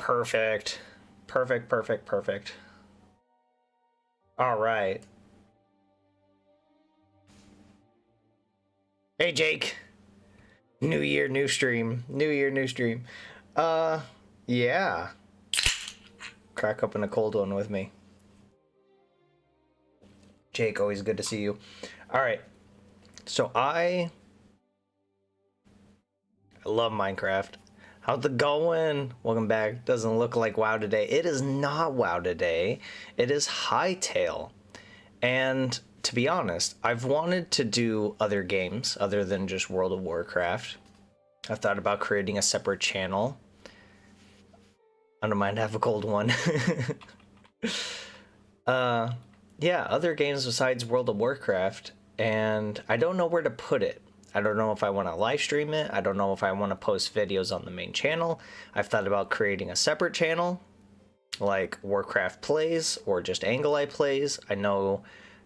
Perfect. Perfect, perfect, perfect. All right. Hey, Jake. New year, new stream. New year, new stream. Yeah. Crack open a cold one with me. Jake, always good to see you. All right. So I love Minecraft. How's it going? Welcome back. Doesn't look like WoW today. It is not WoW today. It is Hytale. And to be honest, I've wanted to do other games other than just World of Warcraft. I've thought about creating a separate channel. I don't mind have a cold one. Yeah, other games besides World of Warcraft, and I don't know where to put it. I don't know if I want to live stream it. I don't know if I want to post videos on the main channel. I've thought about creating a separate channel, like Warcraft Plays or just Angle Eye Plays. I know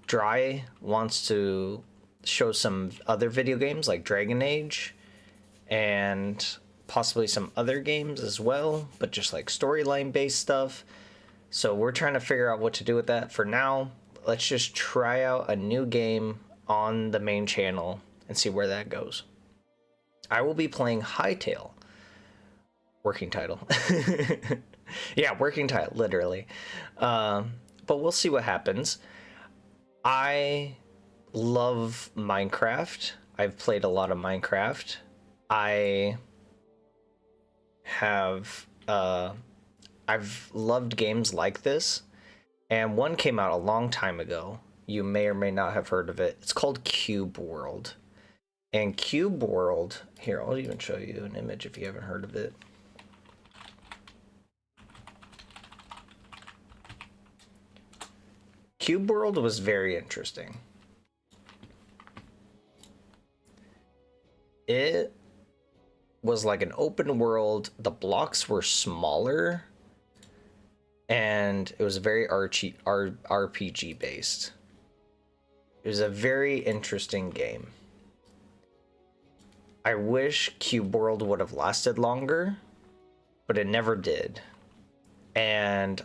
Dry wants to show some other video games like Dragon Age and possibly some other games as well, but just like storyline based stuff. So we're trying to figure out what to do with that. For now, let's just try out a new game on the main channel and see where that goes. I will be playing Hytale. Working title. Yeah, working title, literally. But we'll see what happens. I love Minecraft. I've played a lot of Minecraft. I have I've loved games like this, and one came out a long time ago. You may or may not have heard of it. It's called Cube World. And Cube World, here, I'll even show you an image if you haven't heard of it. Cube World was very interesting. It was like an open world. The blocks were smaller, and it was very RPG based. It was a very interesting game. I wish Cube World would have lasted longer, but it never did. And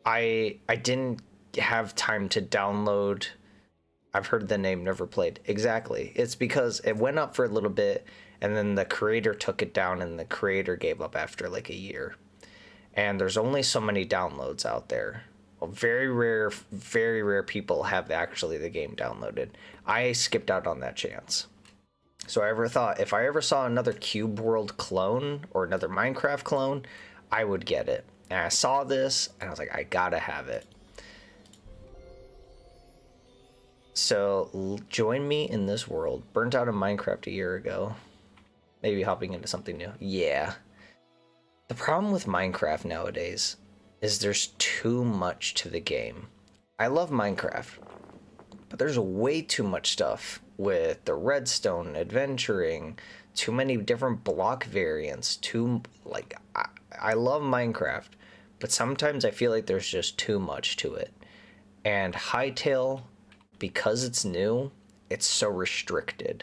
I didn't have time to download. I've heard the name, never played. Exactly. It's because it went up for a little bit, and then the creator took it down, and the creator gave up after like a year. And there's only so many downloads out there. Well, very rare people have actually the game downloaded. I skipped out on that chance. So I ever thought if I ever saw another Cube World clone or another Minecraft clone, I would get it. And I saw this, and I was like, I gotta have it. So join me in this world. Burnt out of Minecraft a year ago. Maybe hopping into something new. Yeah. The problem with Minecraft nowadays is there's too much to the game. I love Minecraft, but there's way too much stuff with the redstone, adventuring, too many different block variants, I love Minecraft, but sometimes I feel like there's just too much to it. And Hytale, because it's new, it's so restricted.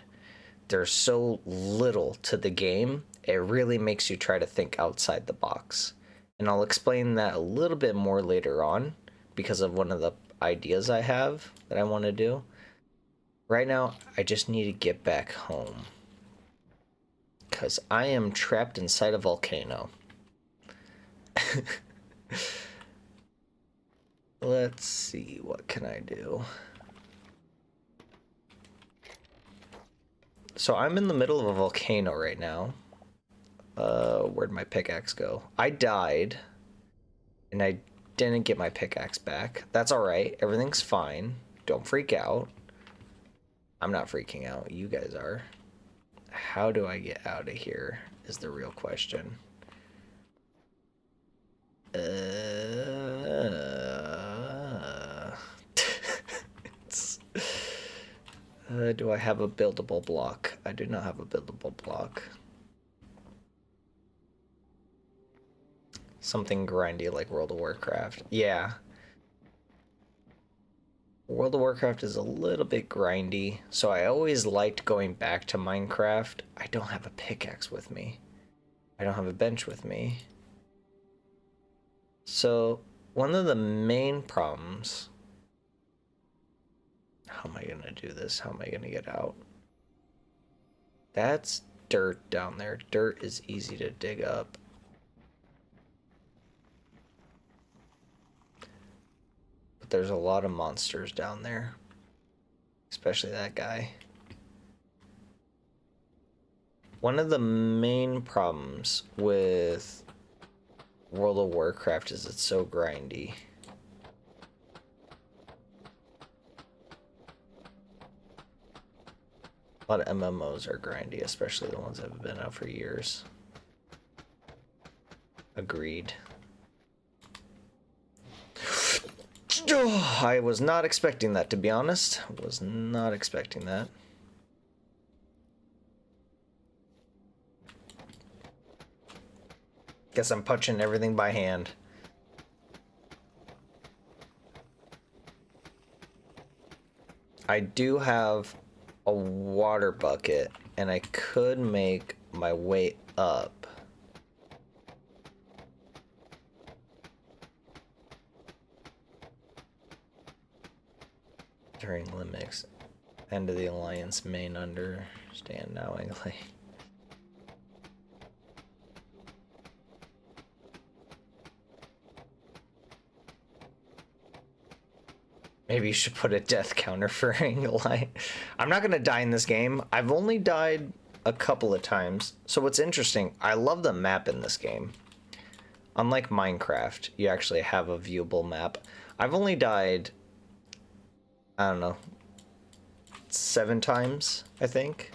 There's so little to the game, it really makes you try to think outside the box. And I'll explain that a little bit more later on because of one of the ideas I have that I want to do. Right now, I just need to get back home because I am trapped inside a volcano. Let's see, what can I do? So I'm in the middle of a volcano right now. Where'd my pickaxe go? I died, and I didn't get my pickaxe back. That's alright, everything's fine. Don't freak out. I'm not freaking out, you guys are. How do I get out of here is the real question. Do I have a buildable block? I do not have a buildable block. Something grindy like World of Warcraft. Yeah. World of Warcraft is a little bit grindy, so I always liked going back to Minecraft. I don't have a pickaxe with me. I don't have a bench with me. So, one of the main problems... How am I gonna do this? How am I gonna get out? That's dirt down there. Dirt is easy to dig up. But there's a lot of monsters down there. Especially that guy. One of the main problems with World of Warcraft is it's so grindy. A lot of MMOs are grindy, especially the ones that have been out for years. Agreed. I was not expecting that, to be honest. Was not expecting that. Guess I'm punching everything by hand. I do have a water bucket, and I could make my way up. During limits. End of the Alliance main understand knowingly. Maybe you should put a death counter for Angelite. I'm not gonna die in this game. I've only died a couple of times. So what's interesting, I love the map in this game. Unlike Minecraft, you actually have a viewable map. I've only died, I don't know, 7 times, I think.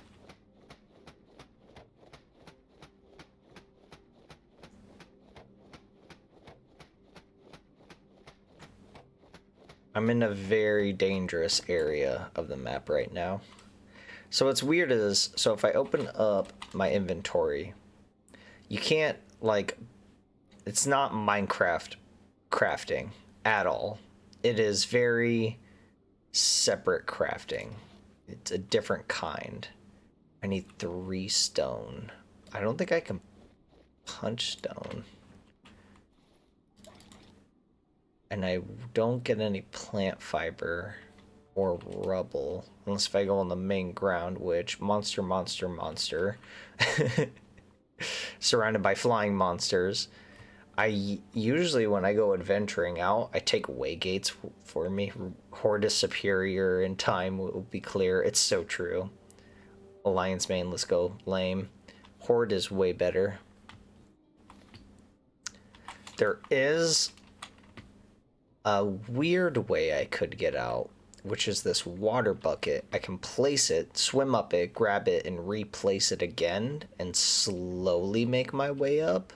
I'm in a very dangerous area of the map right now. So what's weird is, so if I open up my inventory, you can't, like, it's not Minecraft crafting at all. It is very separate crafting. It's a different kind. I need 3 stone. I don't think I can punch stone. And I don't get any plant fiber or rubble unless if I go on the main ground, which monster. Surrounded by flying monsters. I usually, when I go adventuring out, I take waygates for me. Horde is superior in time, will be clear. It's so true. Alliance main, let's go. Lame. Horde is way better. There is a weird way I could get out, which is this water bucket. I can place it, swim up it, grab it, and replace it again, and slowly make my way up.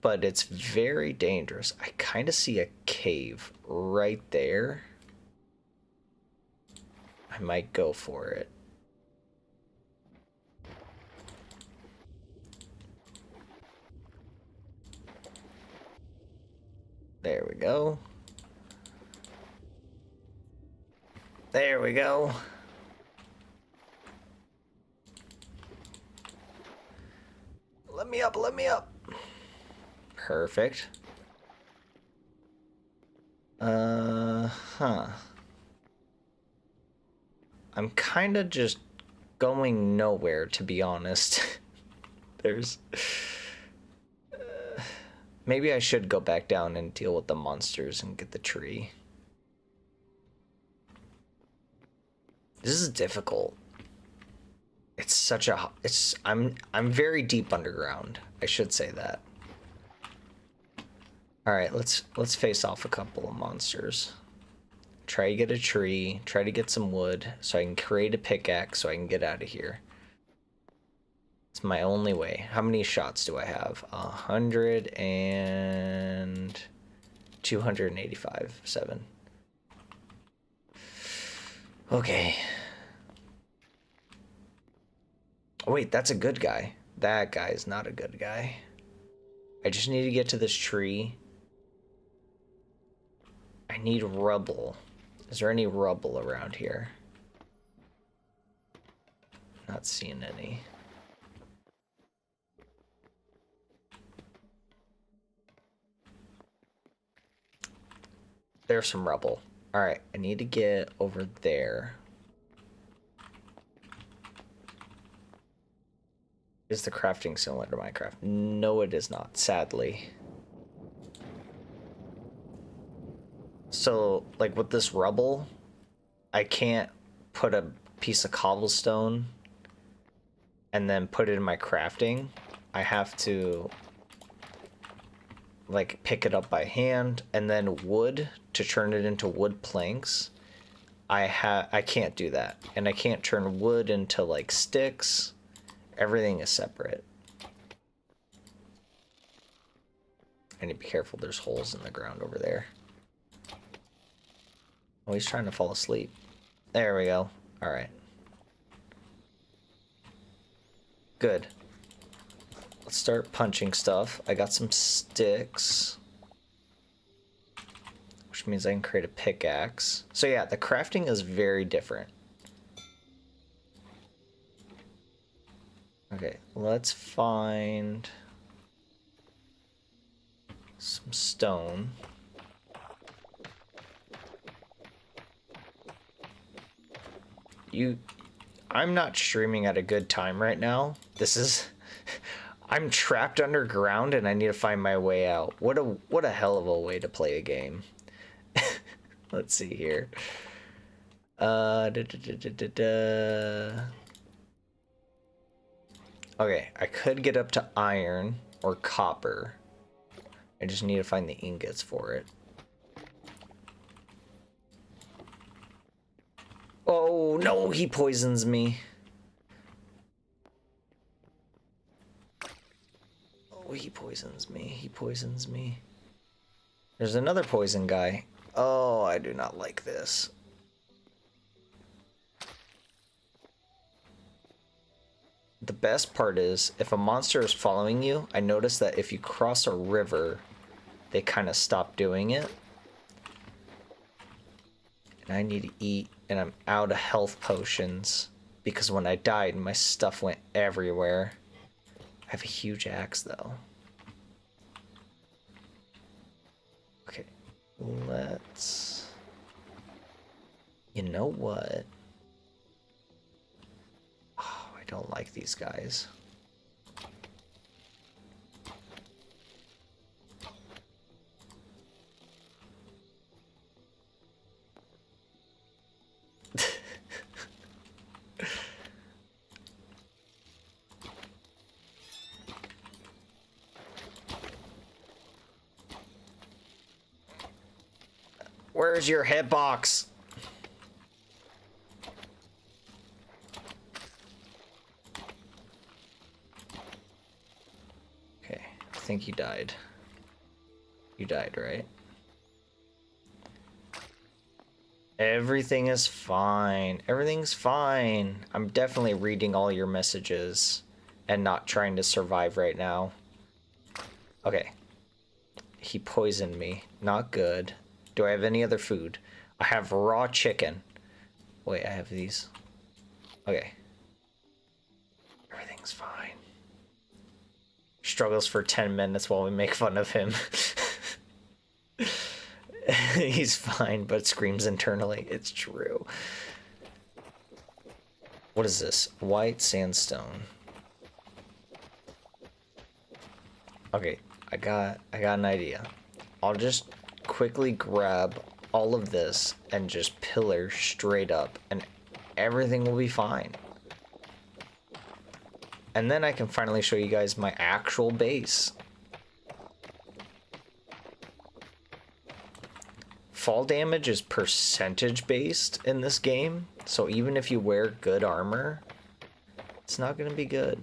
But it's very dangerous. I kind of see a cave right there. I might go for it. There we go. There we go. Let me up, let me up. Perfect. I'm kind of just going nowhere, to be honest. There's... maybe I should go back down and deal with the monsters and get the tree. This is difficult. It's such a... I'm very deep underground. I should say that. Alright, let's face off a couple of monsters. Try to get a tree, try to get some wood, so I can create a pickaxe so I can get out of here. It's my only way. How many shots do I have? 100 and 285. 7. Okay. Oh, wait, that's a good guy. That guy is not a good guy. I just need to get to this tree. I need rubble. Is there any rubble around here? Not seeing any. there's some rubble. All right, I need to get over there. Is the crafting similar to Minecraft? No, it is not, sadly. So, like with this rubble, I can't put a piece of cobblestone and then put it in my crafting. I have to like pick it up by hand, and then wood to turn it into wood planks. I can't do that, and I can't turn wood into like sticks. Everything is separate. I need to be careful, there's holes in the ground over there. Oh, he's trying to fall asleep. There we go. All right. Good. Let's start punching stuff. I got some sticks, which means I can create a pickaxe. So yeah, the crafting is very different. Okay, let's find some stone. I'm not streaming at a good time right now. I'm trapped underground and I need to find my way out. What a hell of a way to play a game. Let's see here. Okay, I could get up to iron or copper. I just need to find the ingots for it. Oh no, he poisons me. Oh, he poisons me. He poisons me. There's another poison guy. Oh, I do not like this. The best part is, if a monster is following you, I notice that if you cross a river, they kind of stop doing it. And I need to eat, and I'm out of health potions, because when I died, my stuff went everywhere. I have a huge axe, though. Okay, let's... You know what? Oh, I don't like these guys. Where's your hitbox? Okay, I think you died. You died, right? Everything is fine. Everything's fine. I'm definitely reading all your messages and not trying to survive right now. Okay. He poisoned me. Not good. Do I have any other food? I have raw chicken. Wait, I have these. Okay. Everything's fine. Struggles for 10 minutes while we make fun of him. He's fine, but screams internally. It's true. What is this? White sandstone. Okay, I got an idea. I'll just quickly grab all of this and just pillar straight up, and everything will be fine. And then I can finally show you guys my actual base. Fall damage is percentage based in this game, so even if you wear good armor, it's not going to be good.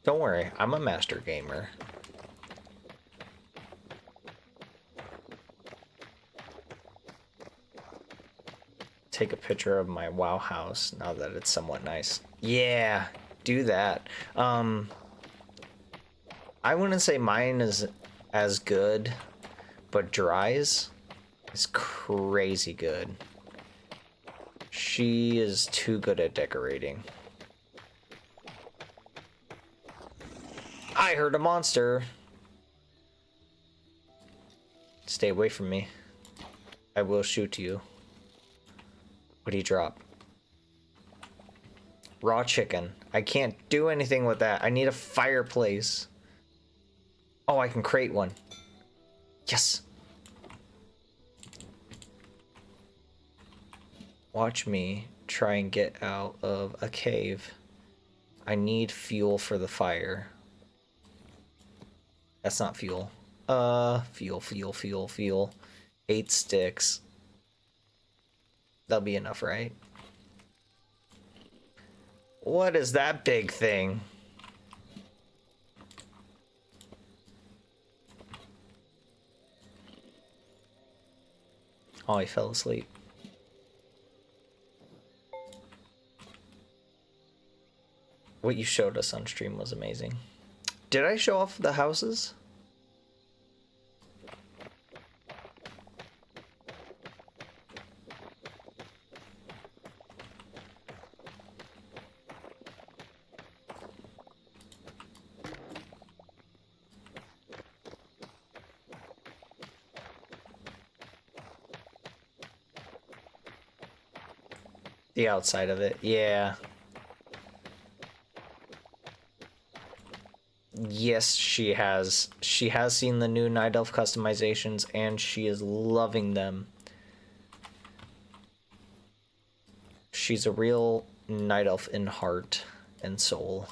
Don't worry, I'm a master gamer. Take a picture of my WoW house now that it's somewhat nice. Yeah, do that. I wouldn't say mine is as good, but dries is crazy good. She is too good at decorating. I heard a monster. Stay away from me. I will shoot you. What do you drop? Raw chicken. I can't do anything with that. I need a fireplace. Oh, I can create one. Yes. Watch me try and get out of a cave. I need fuel for the fire. That's not fuel. Fuel. 8 sticks. That'll be enough, right? What is that big thing? Oh, he fell asleep. What you showed us on stream was amazing. Did I show off the houses? The outside of it, yeah. Yes, she has. She has seen the new Night Elf customizations, and she is loving them. She's a real Night Elf in heart and soul.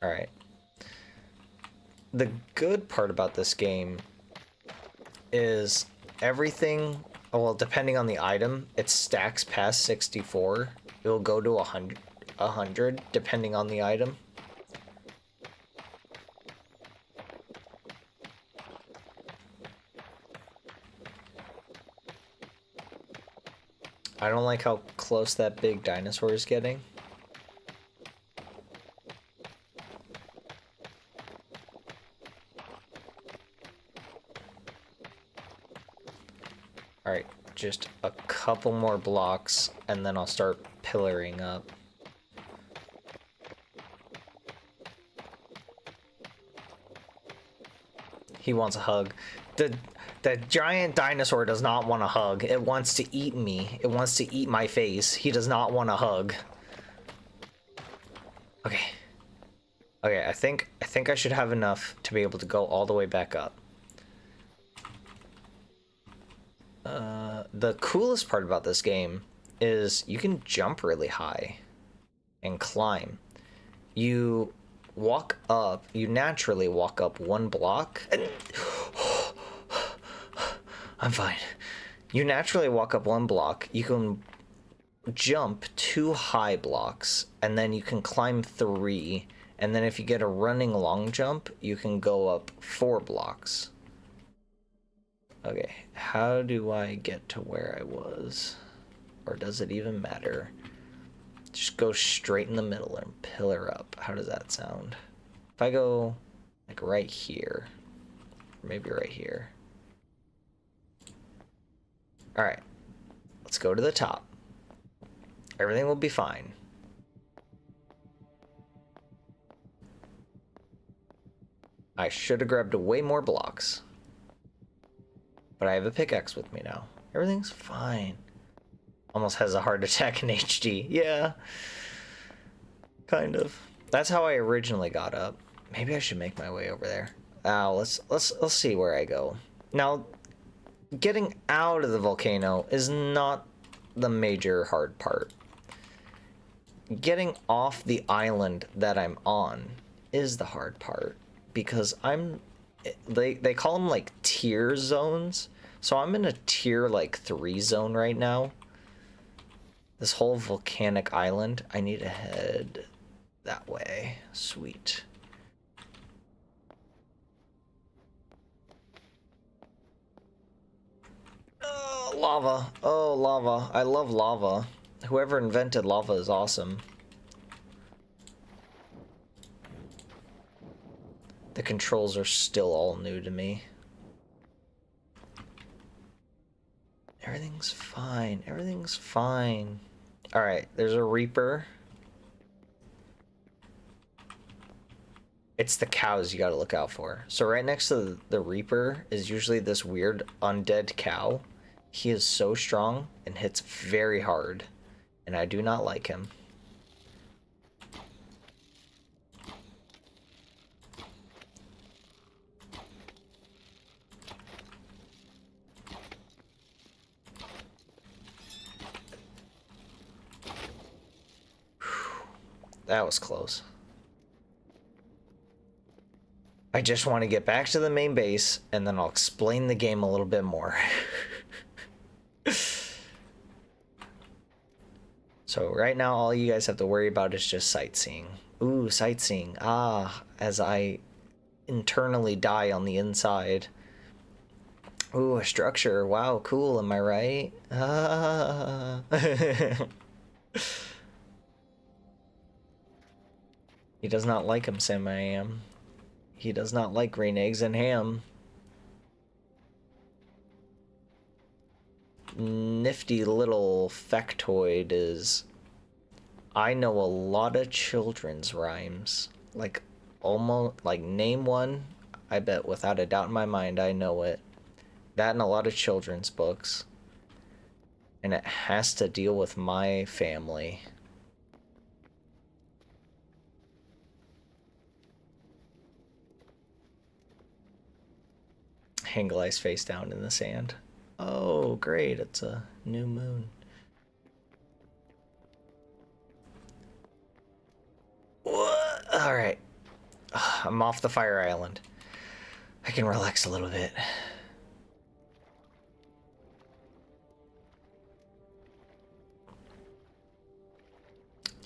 Alright. The good part about this game is everything... Well, depending on the item, it stacks past 64. It'll go to 100 depending on the item. I don't like how close that big dinosaur is getting. Alright, just a couple more blocks, and then I'll start pillaring up. He wants a hug. The giant dinosaur does not want a hug. It wants to eat me. It wants to eat my face. He does not want a hug. Okay. Okay, I think I should have enough to be able to go all the way back up. The coolest part about this game is you can jump really high and climb. You walk up, you naturally walk up 1 block and I'm fine. You naturally walk up 1 block, you can jump 2 high blocks, and then you can climb 3, and then if you get a running long jump, you can go up 4 blocks. Okay, how do I get to where I was? Or does it even matter? Just go straight in the middle and pillar up. How does that sound? If I go like right here, maybe right here. All right, let's go to the top. Everything will be fine. I should have grabbed way more blocks. But I have a pickaxe with me now. Everything's fine. Almost has a heart attack in HD. Yeah. Kind of. That's how I originally got up. Maybe I should make my way over there. Let's see where I go. Now, getting out of the volcano is not the major hard part. Getting off the island that I'm on is the hard part, because they call them like tier zones, so I'm in a tier like 3 zone right now. This whole volcanic island, I need to head that way. Sweet. Oh, lava. Oh, lava. I love lava. Whoever invented lava is awesome. The controls are still all new to me. Everything's fine. Everything's fine. Alright, there's a Reaper. It's the cows you gotta look out for. So right next to the Reaper is usually this weird undead cow. He is so strong and hits very hard, and I do not like him. That was close. I just want to get back to the main base, and then I'll explain the game a little bit more. So right now, all you guys have to worry about is just sightseeing. Ooh, sightseeing. Ah, as I internally die on the inside. Ooh, a structure. Wow, cool. Am I right? Ah. He does not like him, Sam I am. He does not like green eggs and ham. Nifty little factoid is I know a lot of children's rhymes. Like, almost, like, name one, I bet without a doubt in my mind I know it. That and a lot of children's books. And it has to deal with my family. Hanglei's face down in the sand. Oh, great, it's a new moon. What? All right. I'm off the fire island. I can relax a little bit.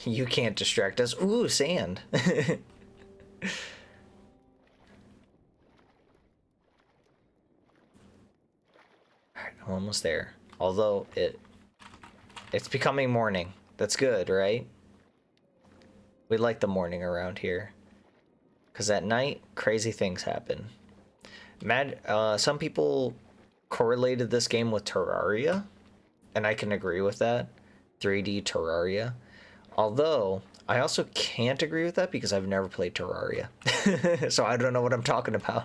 You can't distract us. Ooh, sand. I'm almost there. Although it's becoming morning. That's good, right? We like the morning around here. Because at night, crazy things happen. Some people correlated this game with Terraria, and I can agree with that. 3D Terraria. Although, I also can't agree with that because I've never played Terraria. So I don't know what I'm talking about.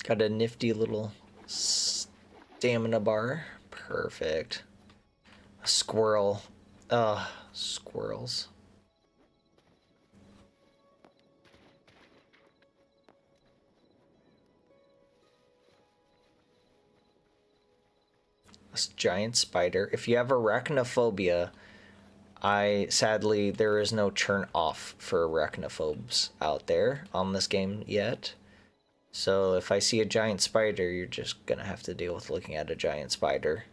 Got a nifty little stamina bar. Perfect. A squirrel. Ugh, squirrels. This giant spider. If you have arachnophobia, sadly, there is no turn off for arachnophobes out there on this game yet. So if I see a giant spider, you're just gonna have to deal with looking at a giant spider.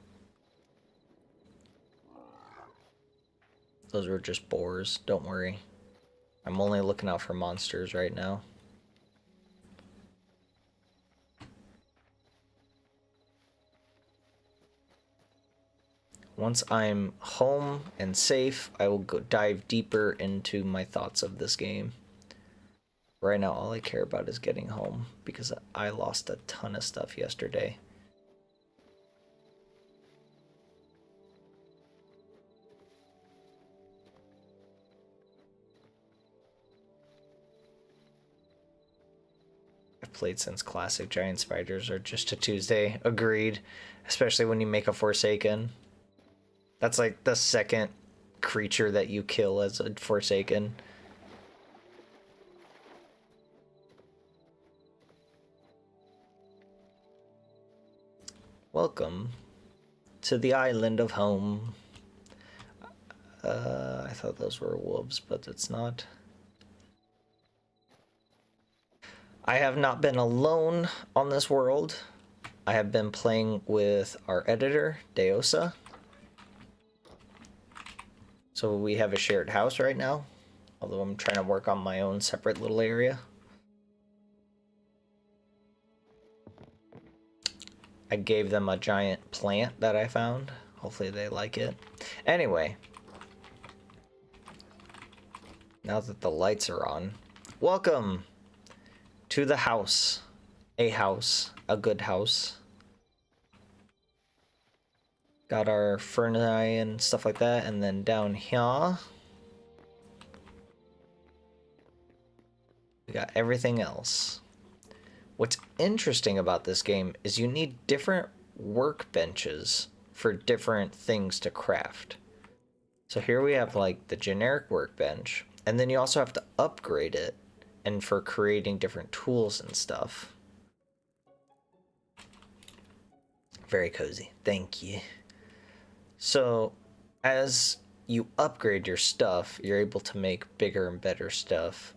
Those were just boars, don't worry. I'm only looking out for monsters right now. Once I'm home and safe, I will go dive deeper into my thoughts of this game. Right now, all I care about is getting home because I lost a ton of stuff yesterday. I've played since classic giant spiders or just a Tuesday. Agreed. Especially when you make a Forsaken. That's like the second creature that you kill as a Forsaken. Welcome to the island of home. I thought those were wolves, but it's not. I have not been alone on this world. I have been playing with our editor, Deosa. So we have a shared house right now, although I'm trying to work on my own separate little area. I gave them a giant plant that I found. Hopefully they like it. Anyway. Now that the lights are on. Welcome to the house. A house. A good house. Got our furnace and stuff like that. And then down here, we got everything else. What's interesting about this game is you need different workbenches for different things to craft. So here we have like the generic workbench, and then you also have to upgrade it and for creating different tools and stuff. Very cozy. Thank you. So as you upgrade your stuff, you're able to make bigger and better stuff.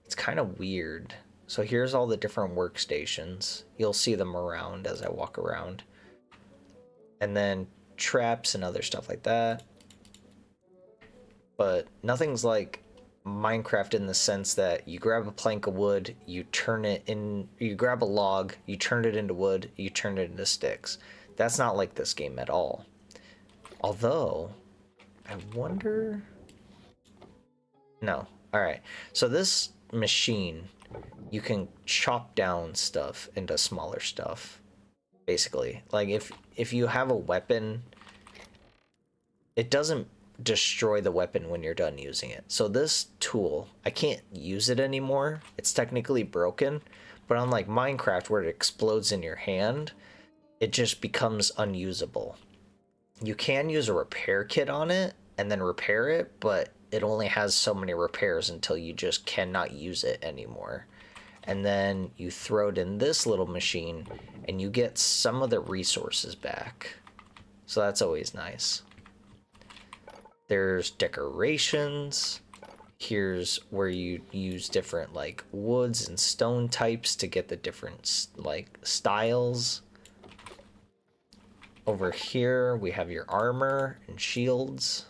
It's kind of weird. So here's all the different workstations. You'll see them around as I walk around. And then traps and other stuff like that. But nothing's like Minecraft in the sense that you grab a plank of wood, you turn it in, you grab a log, you turn it into wood, you turn it into sticks. That's not like this game at all. Although, I wonder... No. Alright. So this machine, you can chop down stuff into smaller stuff. Basically. Like, if you have a weapon, it doesn't destroy the weapon when you're done using it. So this tool, I can't use it anymore. It's technically broken. But unlike Minecraft, where it explodes in your hand, it just becomes unusable. You can use a repair kit on it and then repair it, but it only has so many repairs until you just cannot use it anymore. And then you throw it in this little machine and you get some of the resources back. So that's always nice. There's decorations. Here's where you use different like woods and stone types to get the different like styles. Over here we have your armor and shields.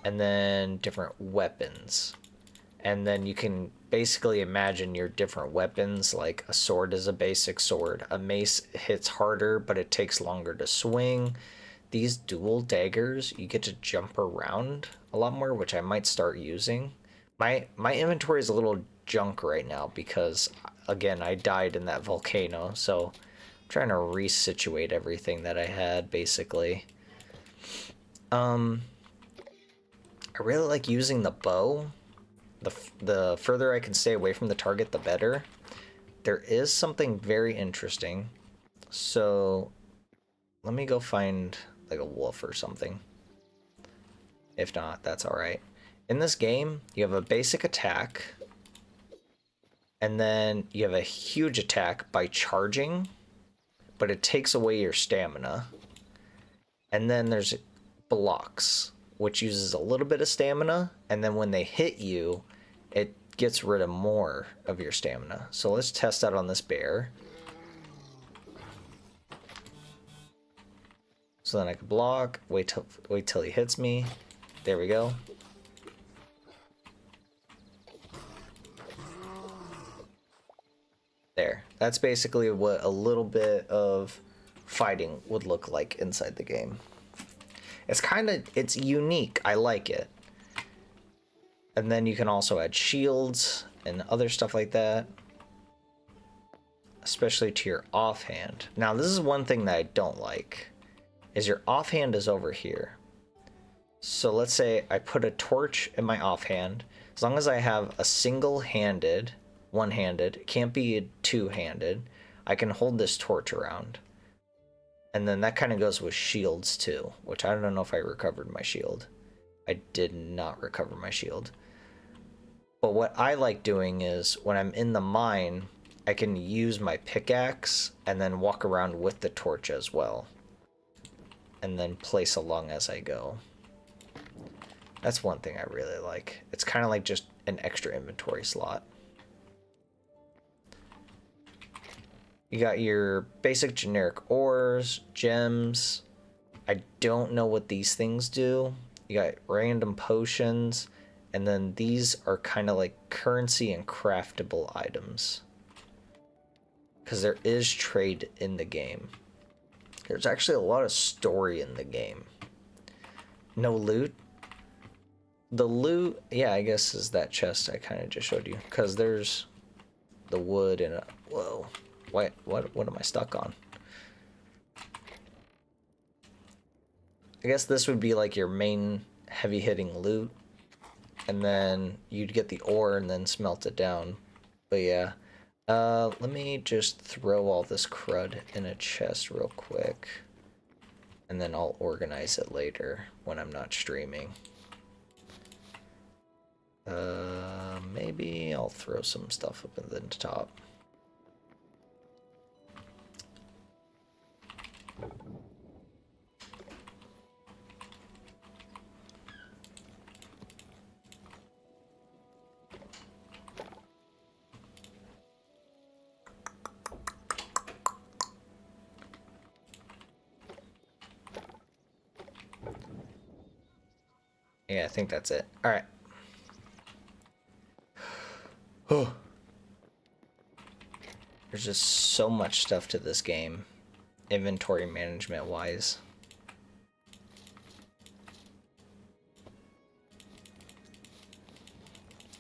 And then different weapons. And then you can basically imagine your different weapons, like a sword is a basic sword. A mace hits harder, but it takes longer to swing. These dual daggers, you get to jump around a lot more, which I might start using. My inventory is a little junk right now because, again, I died in that volcano. So I'm trying to resituate everything that I had, basically. I really like using the bow. The further I can stay away from the target, the better. There is something very interesting. So let me go find like a wolf or something. If not, that's all right. In this game, you have a basic attack. And then you have a huge attack by charging. But it takes away your stamina. And then there's blocks, which uses a little bit of stamina, and then when they hit you, it gets rid of more of your stamina. So let's test out on this bear. So then I can block, wait till he hits me. There we go. There. That's basically what a little bit of fighting would look like inside the game. It's unique. I like it. And then you can also add shields and other stuff like that. Especially to your offhand. Now, this is one thing that I don't like. Is your offhand is over here. So let's say I put a torch in my offhand. As long as I have a single-handed, one-handed, it can't be two-handed, I can hold this torch around. And then that kind of goes with shields too, which I don't know if I recovered my shield. I did not recover my shield. But what I like doing is when I'm in the mine, I can use my pickaxe and then walk around with the torch as well. And then place along as I go. That's one thing I really like. It's kind of like just an extra inventory slot. You got your basic generic ores, gems. I don't know what these things do. You got random potions. And then these are kind of like currency and craftable items. Because there is trade in the game. There's actually a lot of story in the game. No loot? The loot, yeah, I guess is that chest I kind of just showed you. Because there's the wood and a... Whoa. What am I stuck on? I guess this would be like your main heavy-hitting loot. And then you'd get the ore and then smelt it down. But yeah. Let me just throw all this crud in a chest real quick. And then I'll organize it later when I'm not streaming. Maybe I'll throw some stuff up in the top. Yeah, I think that's it. All right. Oh. There's just so much stuff to this game, inventory management wise.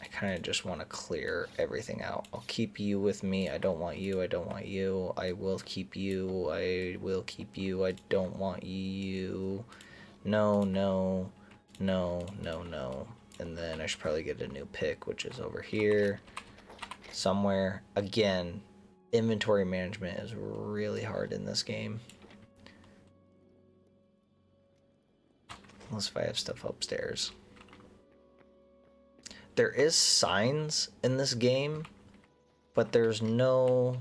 I kind of just want to clear everything out. I'll keep you with me. I don't want you. I don't want you. I will keep you. I will keep you. I don't want you. No, no, no, no, no. And then I should probably get a new pick, which is over here somewhere. Again, inventory management is really hard in this game. Unless if I have stuff upstairs. There is signs in this game, but there's no...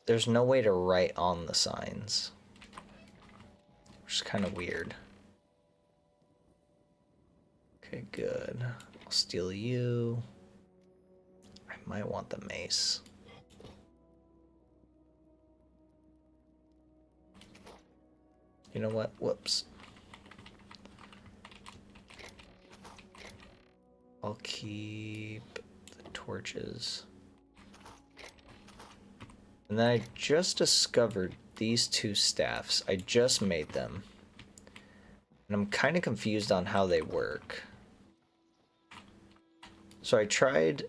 There's no way to write on the signs. Which is kind of weird. Okay, good. I'll steal you. I might want the mace. You know what? Whoops. I'll keep the torches. And then I just discovered these two staffs. I just made them. And I'm kind of confused on how they work. So I tried...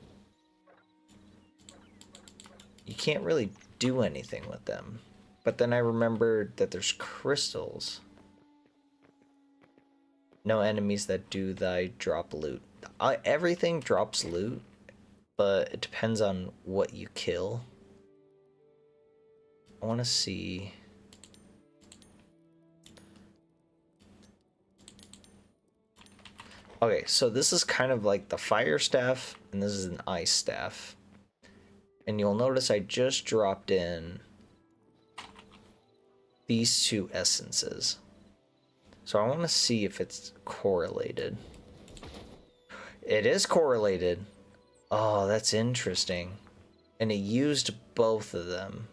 You can't really do anything with them. But then I remembered that there's crystals. No enemies that do thy drop loot. Everything drops loot, but it depends on what you kill. I want to see... Okay, so this is kind of like the fire staff, and this is an ice staff. And you'll notice I just dropped in these two essences. So I want to see if it's correlated. It is correlated. Oh, that's interesting. And it used both of them.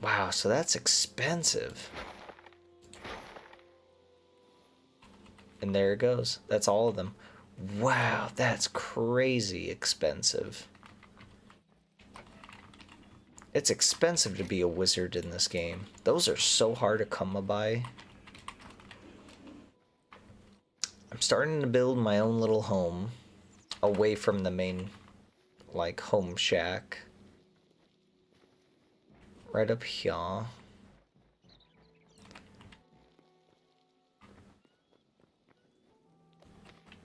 Wow, so that's expensive. And there it goes. That's all of them. Wow, that's crazy expensive. It's expensive to be a wizard in this game. Those are so hard to come by. I'm starting to build my own little home away from the main, like, home shack. Right up here.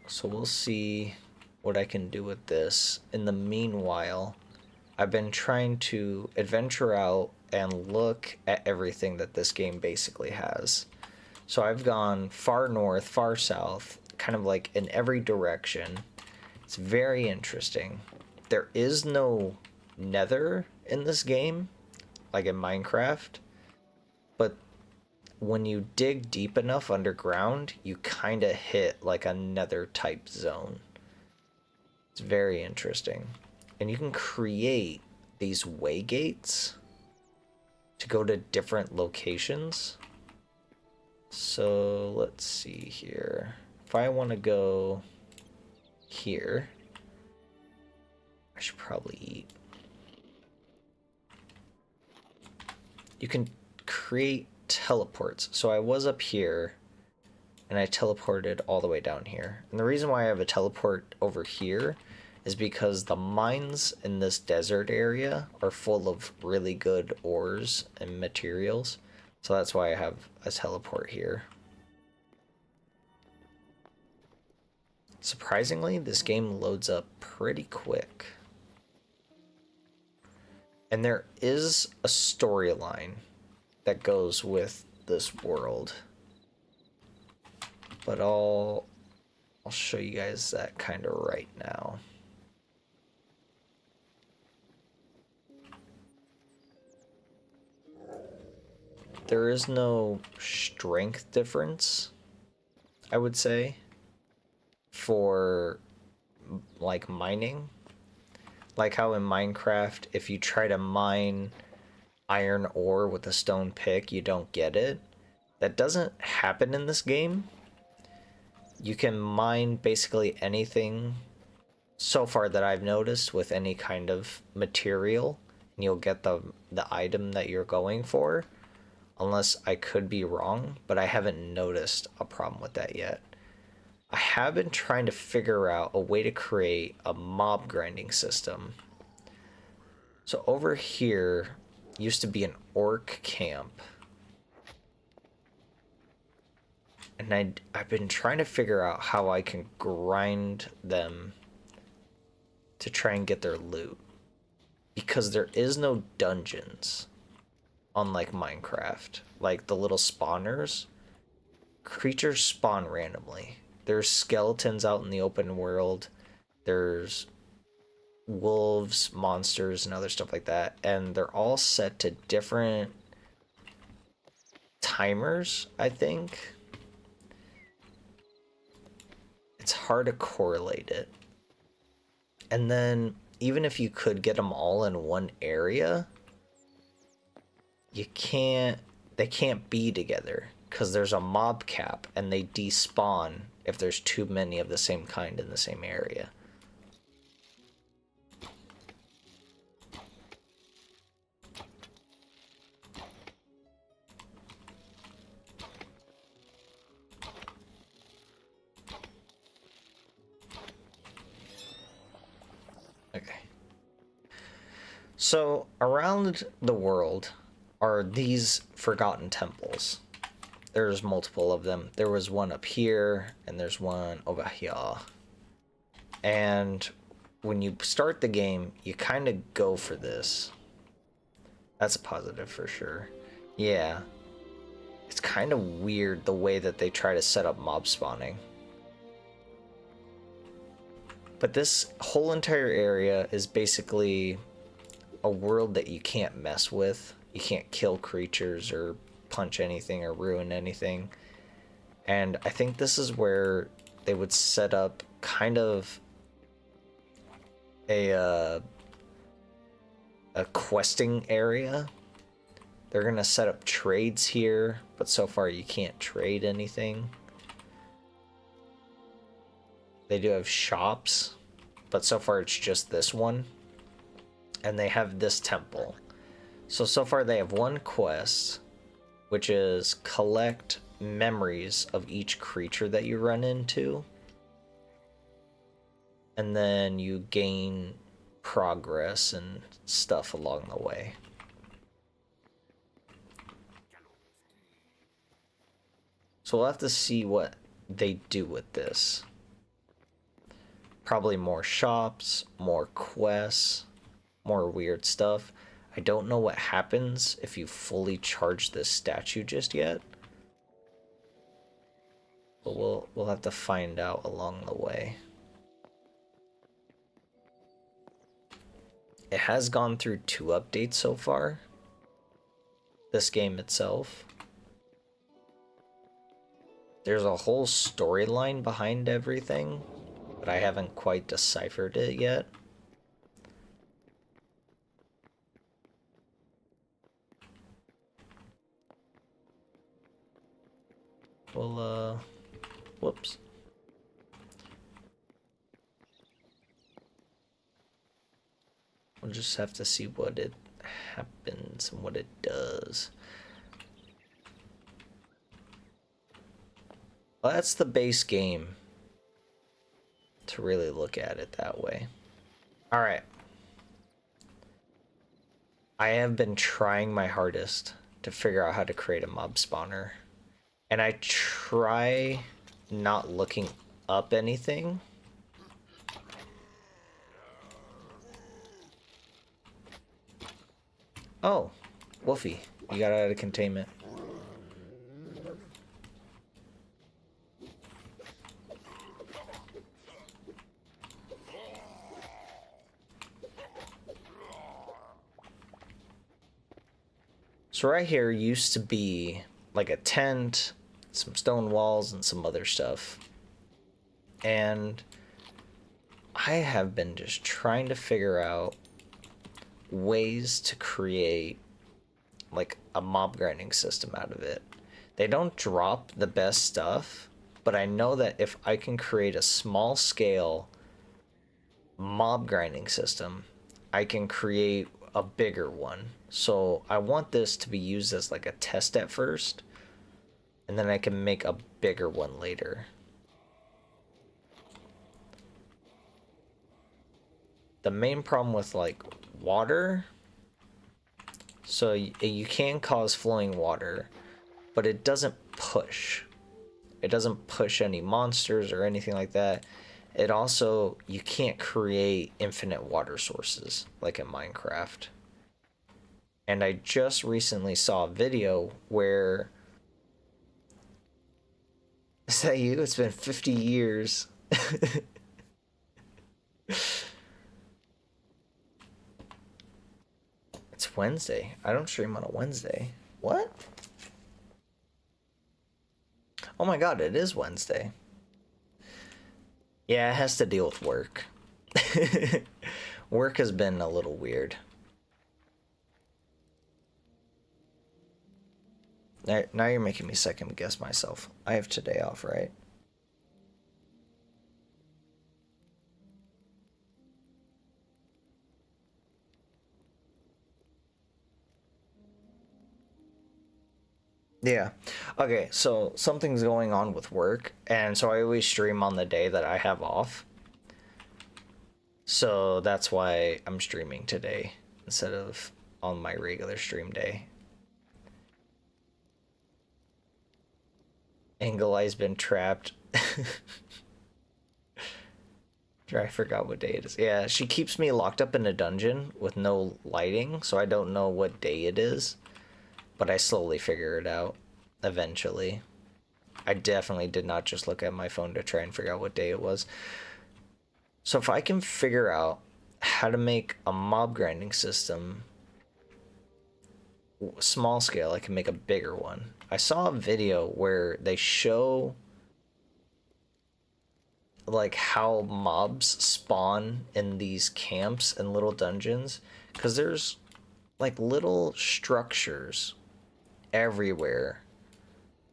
So we'll see what I can do with this. In the meanwhile, I've been trying to adventure out and look at everything that this game basically has. So I've gone far north, far south, kind of like in every direction. It's very interesting. There is no nether in this game, like in Minecraft, but when you dig deep enough underground, you kind of hit like a nether type zone. It's very interesting. And you can create these way gates to go to different locations. So let's see here. If I want to go here, I should probably eat. you can create teleports. So I was up here and I teleported all the way down here. And the reason why I have a teleport over here is because the mines in this desert area are full of really good ores and materials. So that's why I have a teleport here. Surprisingly, this game loads up pretty quick. And there is a storyline that goes with this world. But I'll show you guys that kind of right now. There is no strength difference, I would say, for like mining. Like how in Minecraft, if you try to mine iron ore with a stone pick, you don't get it. That doesn't happen in this game. You can mine basically anything so far that I've noticed with any kind of material, and you'll get the item that you're going for. Unless I could be wrong, but I haven't noticed a problem with that yet. I have been trying to figure out a way to create a mob grinding system. So over here used to be an orc camp. And I've been trying to figure out how I can grind them to try and get their loot. Because there is no dungeons. Unlike Minecraft, like the little spawners, creatures spawn randomly. There's skeletons out in the open world, there's wolves, monsters, and other stuff like that, and they're all set to different timers, I think. It's hard to correlate it. And then, even if you could get them all in one area, they can't be together because there's a mob cap and they despawn if there's too many of the same kind in the same area. Okay. So around the world are these forgotten temples. There's multiple of them. There was one up here, and there's one over here. And when you start the game, you kind of go for this. That's a positive for sure. Yeah. It's kind of weird the way that they try to set up mob spawning. But this whole entire area is basically a world that you can't mess with. You can't kill creatures or punch anything or ruin anything. And I think this is where they would set up kind of a questing area. They're gonna set up trades here, but so far you can't trade anything. They do have shops, but so far it's just this one. And they have this temple. So far they have one quest, which is collect memories of each creature that you run into. And then you gain progress and stuff along the way. So we'll have to see what they do with this. Probably more shops, more quests, more weird stuff. I don't know what happens if you fully charge this statue just yet. But we'll have to find out along the way. It has gone through 2 updates so far. This game itself. There's a whole storyline behind everything, but I haven't quite deciphered it yet. Well, whoops. We'll just have to see what it happens and what it does. Well, that's the base game, to really look at it that way. All right. I have been trying my hardest to figure out how to create a mob spawner. And I try not looking up anything. Oh, Wolfie, you got out of containment. So right here used to be like a tent, some stone walls, and some other stuff. And I have been just trying to figure out ways to create like a mob grinding system out of it. They don't drop the best stuff, but I know that if I can create a small scale mob grinding system, I can create a bigger one. So I want this to be used as like a test at first, and then I can make a bigger one later. The main problem with like water, so you can cause flowing water, but it doesn't push. It doesn't push any monsters or anything like that. It also, you can't create infinite water sources like in Minecraft. And I just recently saw a video where... Is that you? It's been 50 years. It's Wednesday. I don't stream on a Wednesday. What? Oh my god, it is Wednesday. Yeah, it has to deal with work. Work has been a little weird. Now you're making me second guess myself. I have today off, right? Yeah. Okay, so something's going on with work, and so I always stream on the day that I have off. So that's why I'm streaming today instead of on my regular stream day. Angle Eye's been trapped. I forgot what day it is. Yeah, she keeps me locked up in a dungeon with no lighting, so I don't know what day it is. But I slowly figure it out eventually. I definitely did not just look at my phone to try and figure out what day it was. So if I can figure out how to make a mob grinding system small scale, I can make a bigger one. I saw a video where they show like how mobs spawn in these camps and little dungeons, because there's like little structures everywhere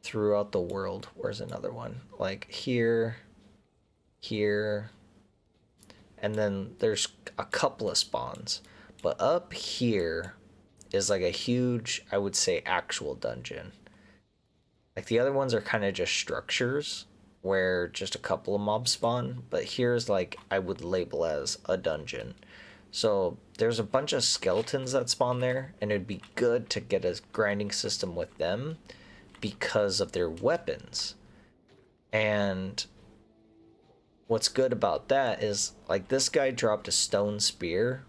throughout the world. Where's another one? Like here, and then there's a couple of spawns, but up here is like a huge, I would say, actual dungeon. Like the other ones are kind of just structures where just a couple of mobs spawn, but here's like I would label as a dungeon. So there's a bunch of skeletons that spawn there, and it'd be good to get a grinding system with them because of their weapons. And what's good about that is like this guy dropped a stone spear.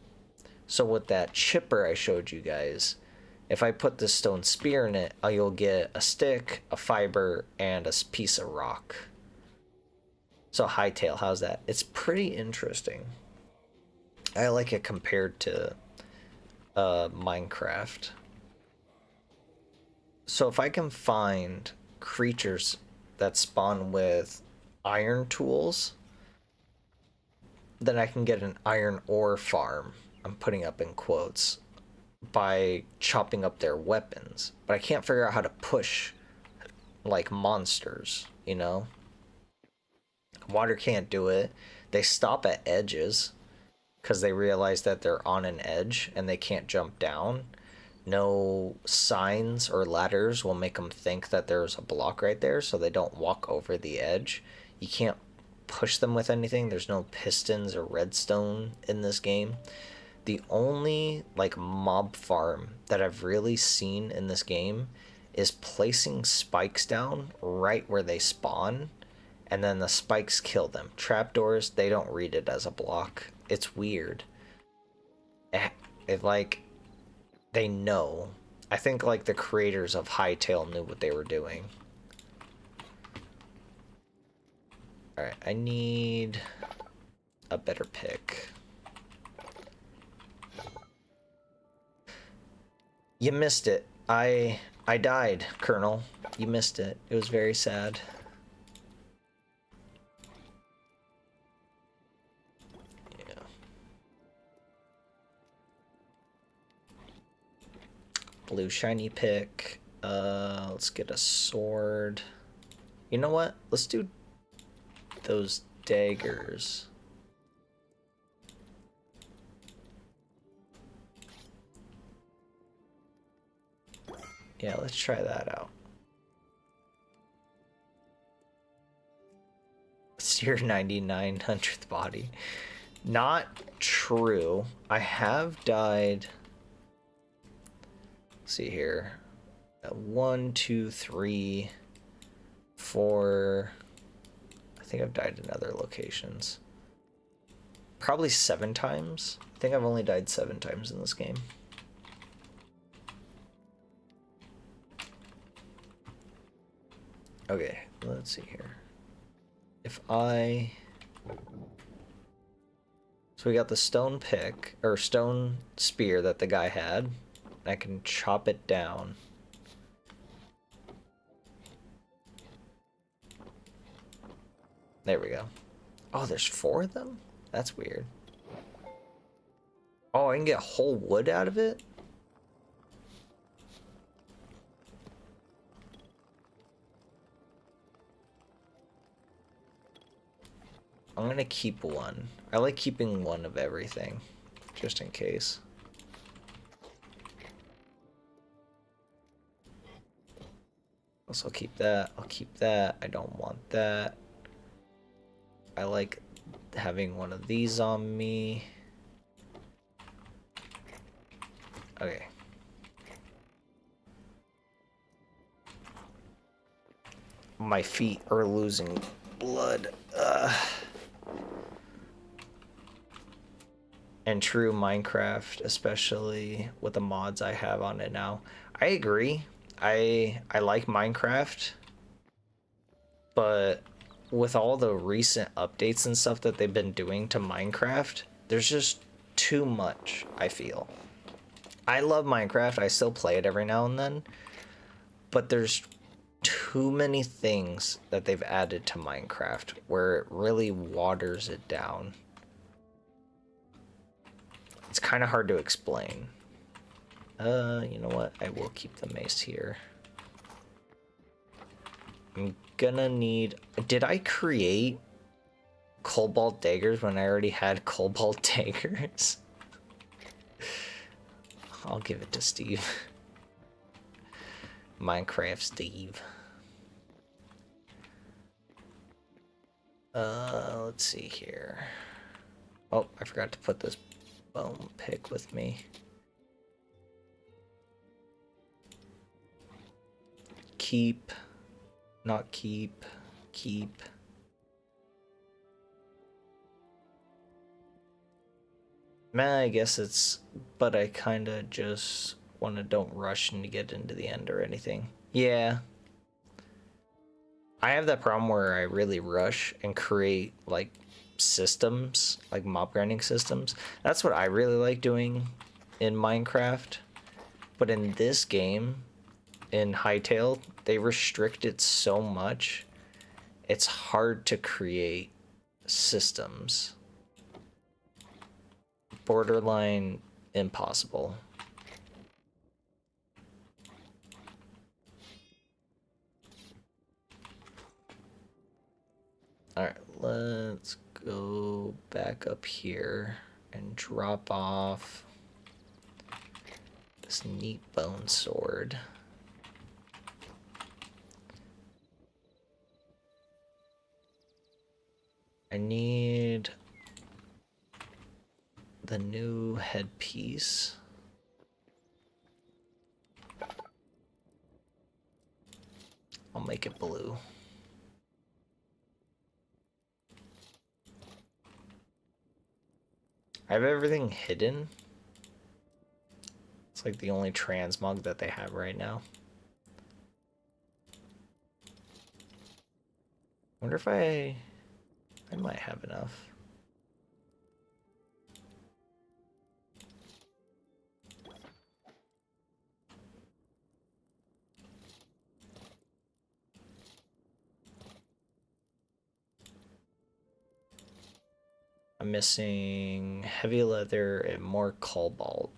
So with that chipper I showed you guys, if I put this stone spear in it, you'll get a stick, a fiber, and a piece of rock. So Hytale, how's that? It's pretty interesting. I like it compared to Minecraft. So if I can find creatures that spawn with iron tools, then I can get an iron ore farm. I'm putting up in quotes, by chopping up their weapons. But I can't figure out how to push like monsters, you know? Water can't do it. They stop at edges. because they realize that they're on an edge and they can't jump down. No signs or ladders will make them think that there's a block right there, so they don't walk over the edge. You can't push them with anything. There's no pistons or redstone in this game. The only like mob farm that I've really seen in this game is placing spikes down right where they spawn, and then the spikes kill them. Trapdoors, they don't read it as a block. It's weird. It like, they know. I think like the creators of Hytale knew what they were doing. Alright, I need a better pick. You missed it. I died, Colonel. You missed it. It was very sad. Yeah. Blue shiny pick. Let's get a sword. You know what? Let's do those daggers. Yeah, let's try that out. It's your 9900th body. Not true. I have died. Let's see here. 1, 2, 3, 4. I think I've died in other locations. Probably 7 times. I think I've only died 7 times in this game. Okay, let's see here. If I... So we got the stone pick, or stone spear that the guy had. I can chop it down. There we go. Oh, there's 4 of them? That's weird. Oh, I can get whole wood out of it? I'm gonna keep 1. I like keeping 1 of everything, just in case. Also keep that. I'll keep that. I don't want that. I like having 1 of these on me. Okay. My feet are losing blood. And true Minecraft, especially with the mods I have on it now. I agree. I like Minecraft, but with all the recent updates and stuff that they've been doing to Minecraft, there's just too much, I feel. I love Minecraft. I still play it every now and then, but there's too many things that they've added to Minecraft where it really waters it down. It's kind of hard to explain. You know what? I will keep the mace here. I'm gonna need... Did I create cobalt daggers when I already had cobalt daggers? I'll give it to Steve. Minecraft Steve. Let's see here. Oh, I forgot to put this bone pick with me. Keep. Not keep. Keep. Man, I guess it's... But I kinda just don't rush and get into the end or anything. Yeah. I have that problem where I really rush and create, like, systems, like mob grinding systems. That's what I really like doing in Minecraft. But in this game, in Hytale, they restrict it so much, it's hard to create systems. Borderline impossible. Alright, let's go back up here. and drop off this neat bone sword. I need the new headpiece. I'll make it blue. I have everything hidden. It's like the only transmog that they have right now. Wonder if I might have enough. I'm missing heavy leather and more cobalt.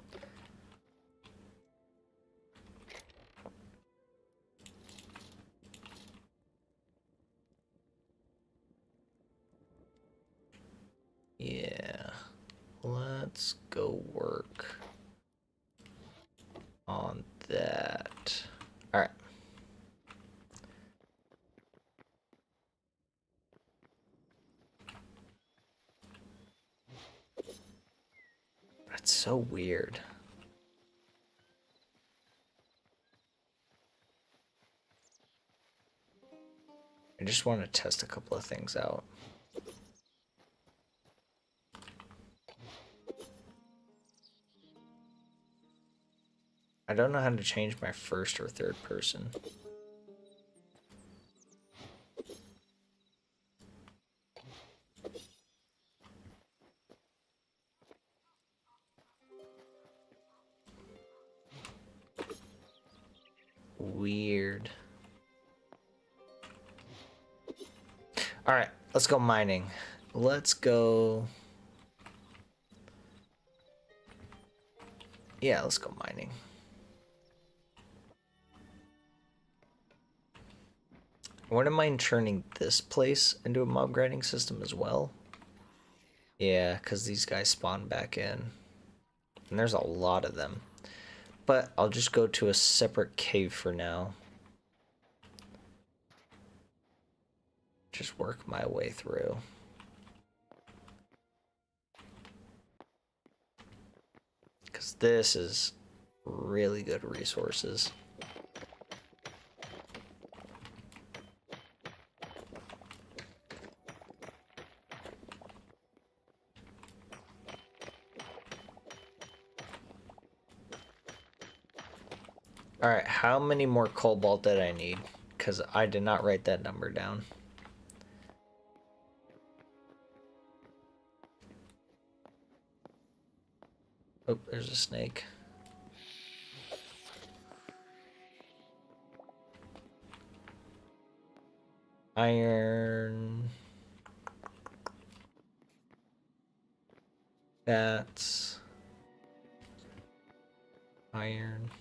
Yeah, let's go work on that. All right. That's so weird. I just want to test a couple of things out. I don't know how to change my first or third person. Weird. All right, let's go mining. Let's go. Yeah, let's go mining. I wouldn't mind turning this place into a mob grinding system as well. Yeah, because these guys spawn back in. And there's a lot of them. But I'll just go to a separate cave for now. Just work my way through. Because this is really good resources. Alright, how many more cobalt did I need? Because I did not write that number down. Oh, there's a snake. Iron. That's iron.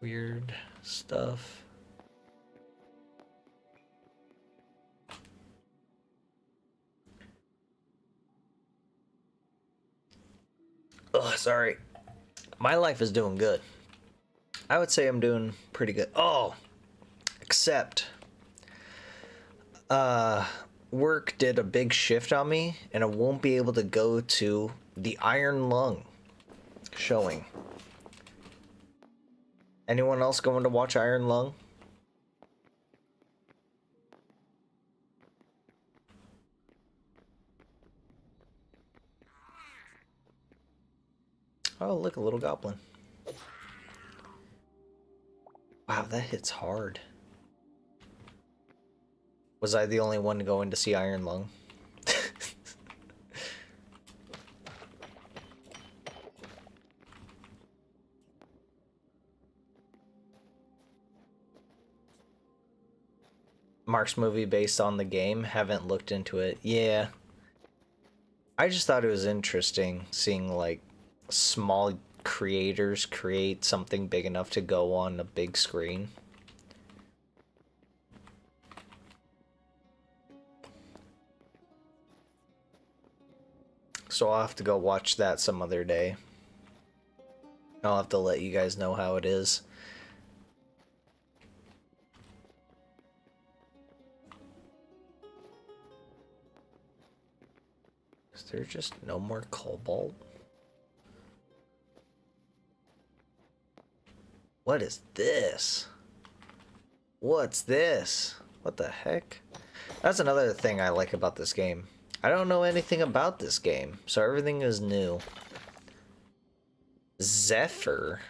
Weird stuff. Oh, sorry. My life is doing good. I would say I'm doing pretty good. Oh, except work did a big shift on me and I won't be able to go to the Iron Lung showing. Anyone else going to watch Iron Lung? Oh, look, a little goblin. Wow, that hits hard. Was I the only one going to see Iron Lung? Mark's movie based on the game. Haven't looked into it. Yeah. I just thought it was interesting seeing like small creators create something big enough to go on a big screen. So I'll have to go watch that some other day. I'll have to let you guys know how it is. Is there just no more cobalt? What is this? What's this? What the heck? That's another thing I like about this game. I don't know anything about this game, so everything is new. Zephyr.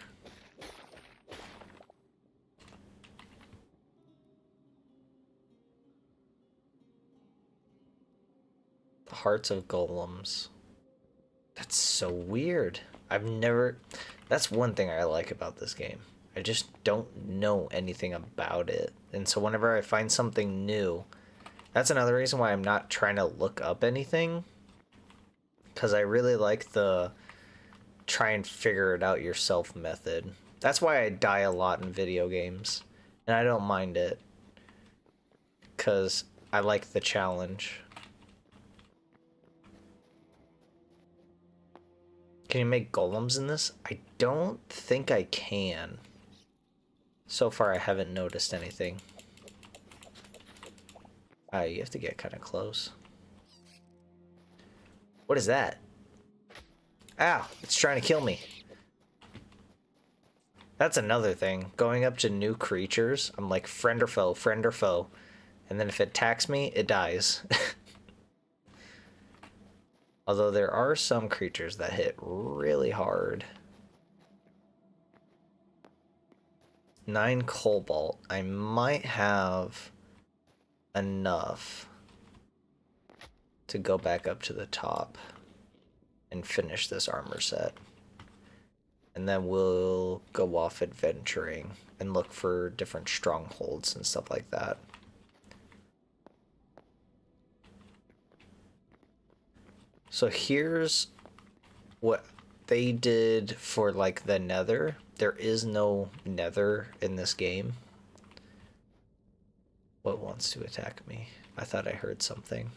The Hearts of Golems. That's so weird. I've never... That's one thing I like about this game. I just don't know anything about it. And so whenever I find something new... That's another reason why I'm not trying to look up anything. Because I really like the try and figure it out yourself method. That's why I die a lot in video games. And I don't mind it. Because I like the challenge. Can you make golems in this? I don't think I can. So far I haven't noticed anything. You have to get kind of close. What is that? Ow, it's trying to kill me. That's another thing. Going up to new creatures, I'm like, friend or foe, friend or foe. And then if it attacks me, it dies. Although there are some creatures that hit really hard. 9 cobalt. I might have enough to go back up to the top and finish this armor set. And then we'll go off adventuring and look for different strongholds and stuff like that. So here's what they did for like the nether. There is no nether in this game. What wants to attack me? I thought I heard something.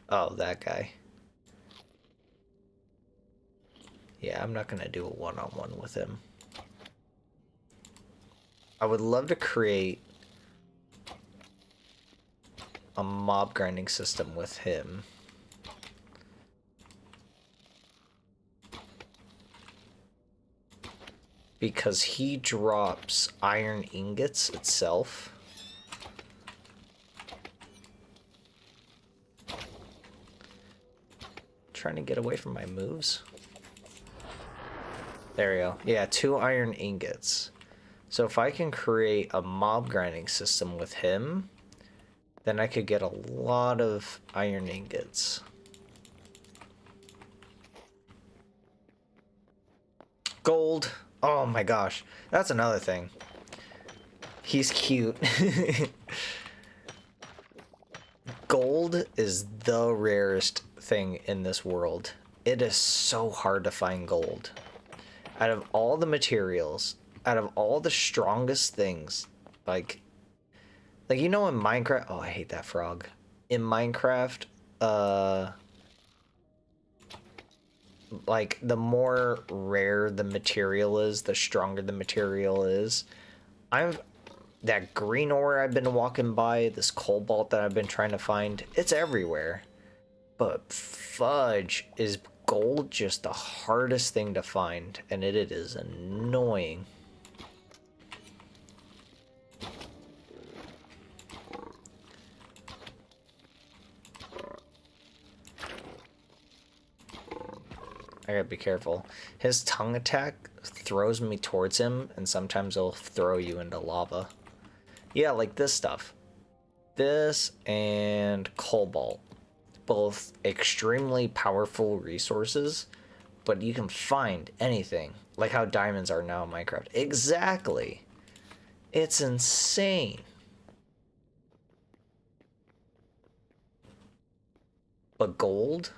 Oh, that guy. Yeah, I'm not gonna do a one-on-one with him. I would love to create a mob grinding system with him. Because he drops iron ingots itself. Trying to get away from my moves. There we go. Yeah, 2 iron ingots. So if I can create a mob grinding system with him, then I could get a lot of iron ingots. Gold. Oh my gosh. That's another thing. He's cute. Gold is the rarest thing in this world. It is so hard to find gold. Out of all the materials, out of all the strongest things, like you know in Minecraft, oh I hate that frog. In Minecraft, like the more rare the material is, the stronger the material is. That green ore I've been walking by, this cobalt that I've been trying to find, it's everywhere. But fudge, is gold just the hardest thing to find, and it is annoying. I gotta be careful. His tongue attack throws me towards him, and sometimes it'll throw you into lava. Yeah, like this stuff. This and cobalt. Both extremely powerful resources, but you can find anything. Like how diamonds are now in Minecraft. Exactly. It's insane. But gold?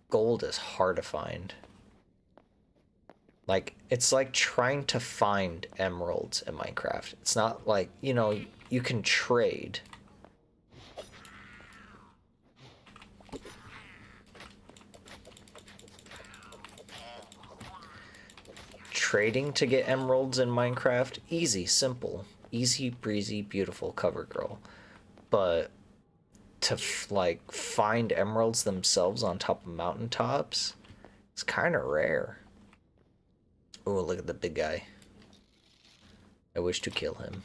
Gold is hard to find. Like, it's like trying to find emeralds in Minecraft. It's not like, you know, you can trade. trading to get emeralds in Minecraft, easy, simple, easy breezy, beautiful cover girl. But to like find emeralds themselves on top of mountaintops, it's kind of rare. Oh, look at the big guy. I wish to kill him.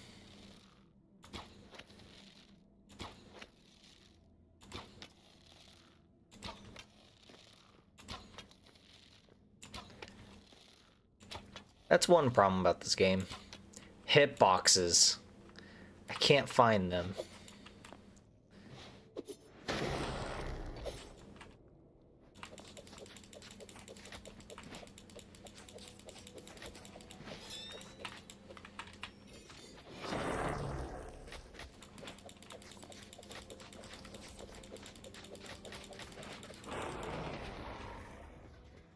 That's one problem about this game. Hitboxes. I can't find them.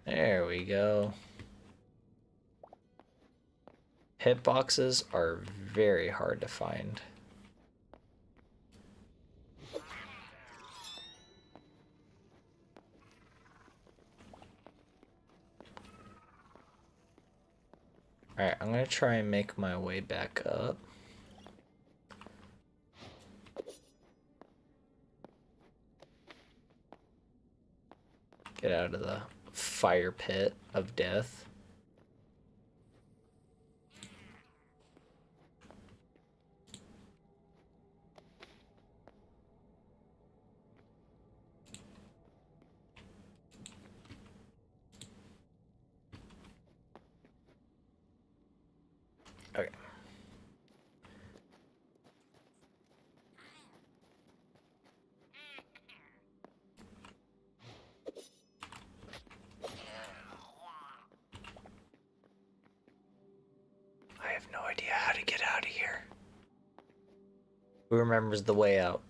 There we go. Hitboxes are very hard to find. Alright, I'm gonna try and make my way back up. Get out of the fire pit of death. Okay. I have no idea how to get out of here. Who remembers the way out?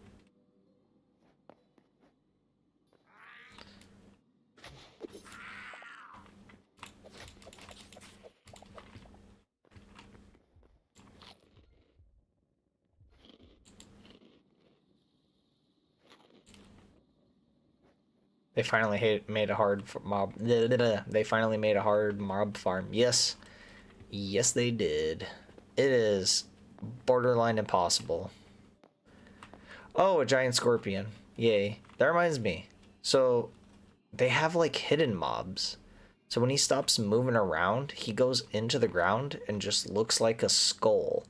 They finally made a hard mob. They finally made a hard mob farm. Yes. Yes, they did. It is borderline impossible. Oh, a giant scorpion. Yay. That reminds me. So, they have like hidden mobs. So when he stops moving around, he goes into the ground and just looks like a skull.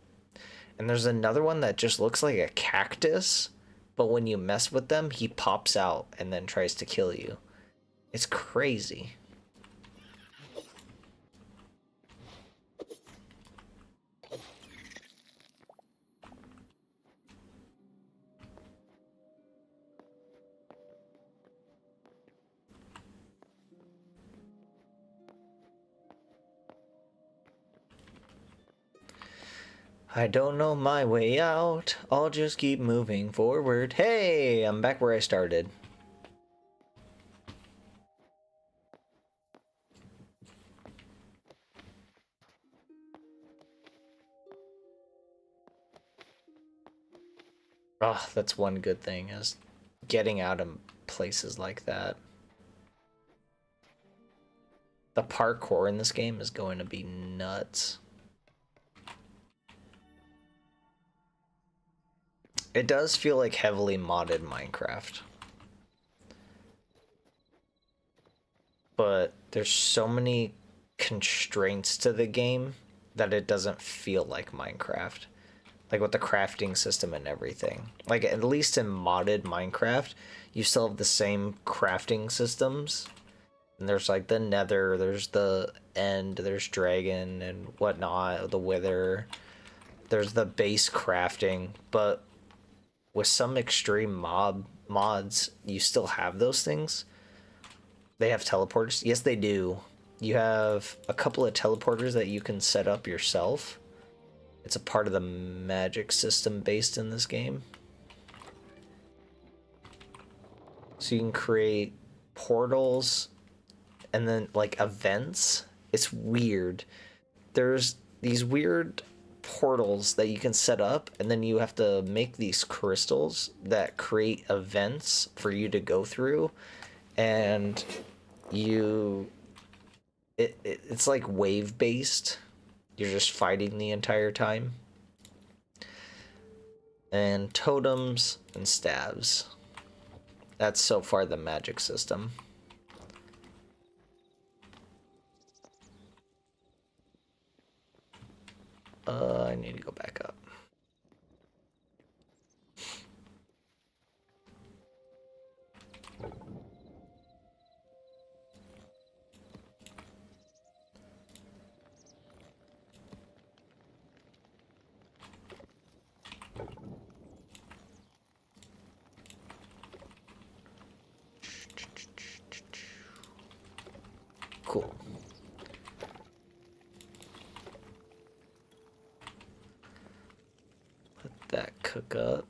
And there's another one that just looks like a cactus. But when you mess with them, he pops out and then tries to kill you. It's crazy. I don't know my way out. I'll just keep moving forward. Hey, I'm back where I started. Oh, that's one good thing, is getting out of places like that. The parkour in this game is going to be nuts. It does feel like heavily modded Minecraft. But there's so many constraints to the game that it doesn't feel like Minecraft. Like with the crafting system and everything. Like at least in modded Minecraft, you still have the same crafting systems. And there's like the nether, there's the end, there's dragon and whatnot, the wither. There's the base crafting, but with some extreme mods, you still have those things. They have teleporters. Yes, they do. You have a couple of teleporters that you can set up yourself. It's a part of the magic system based in this game. So you can create portals and then like events. It's weird. There's these weird portals that you can set up, and then you have to make these crystals that create events for you to go through, and you It's like wave based. You're just fighting the entire time. And totems and stabs. That's so far the magic system. I need to go back up. Cool. Let that cook up.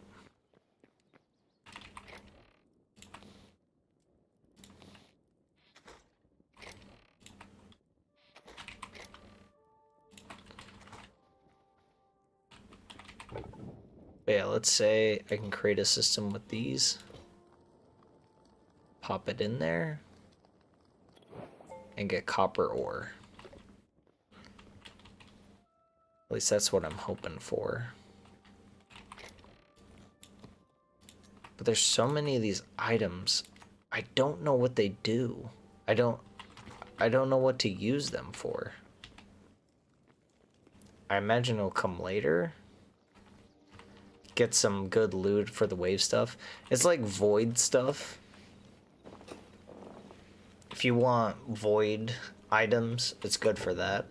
Yeah, let's say I can create a system with these. Pop it in there. And get copper ore. At least that's what I'm hoping for. But there's so many of these items. I don't know what they do. I don't know what to use them for. I imagine it'll come later. Get some good loot for the wave stuff. It's like void stuff. If you want void items, it's good for that.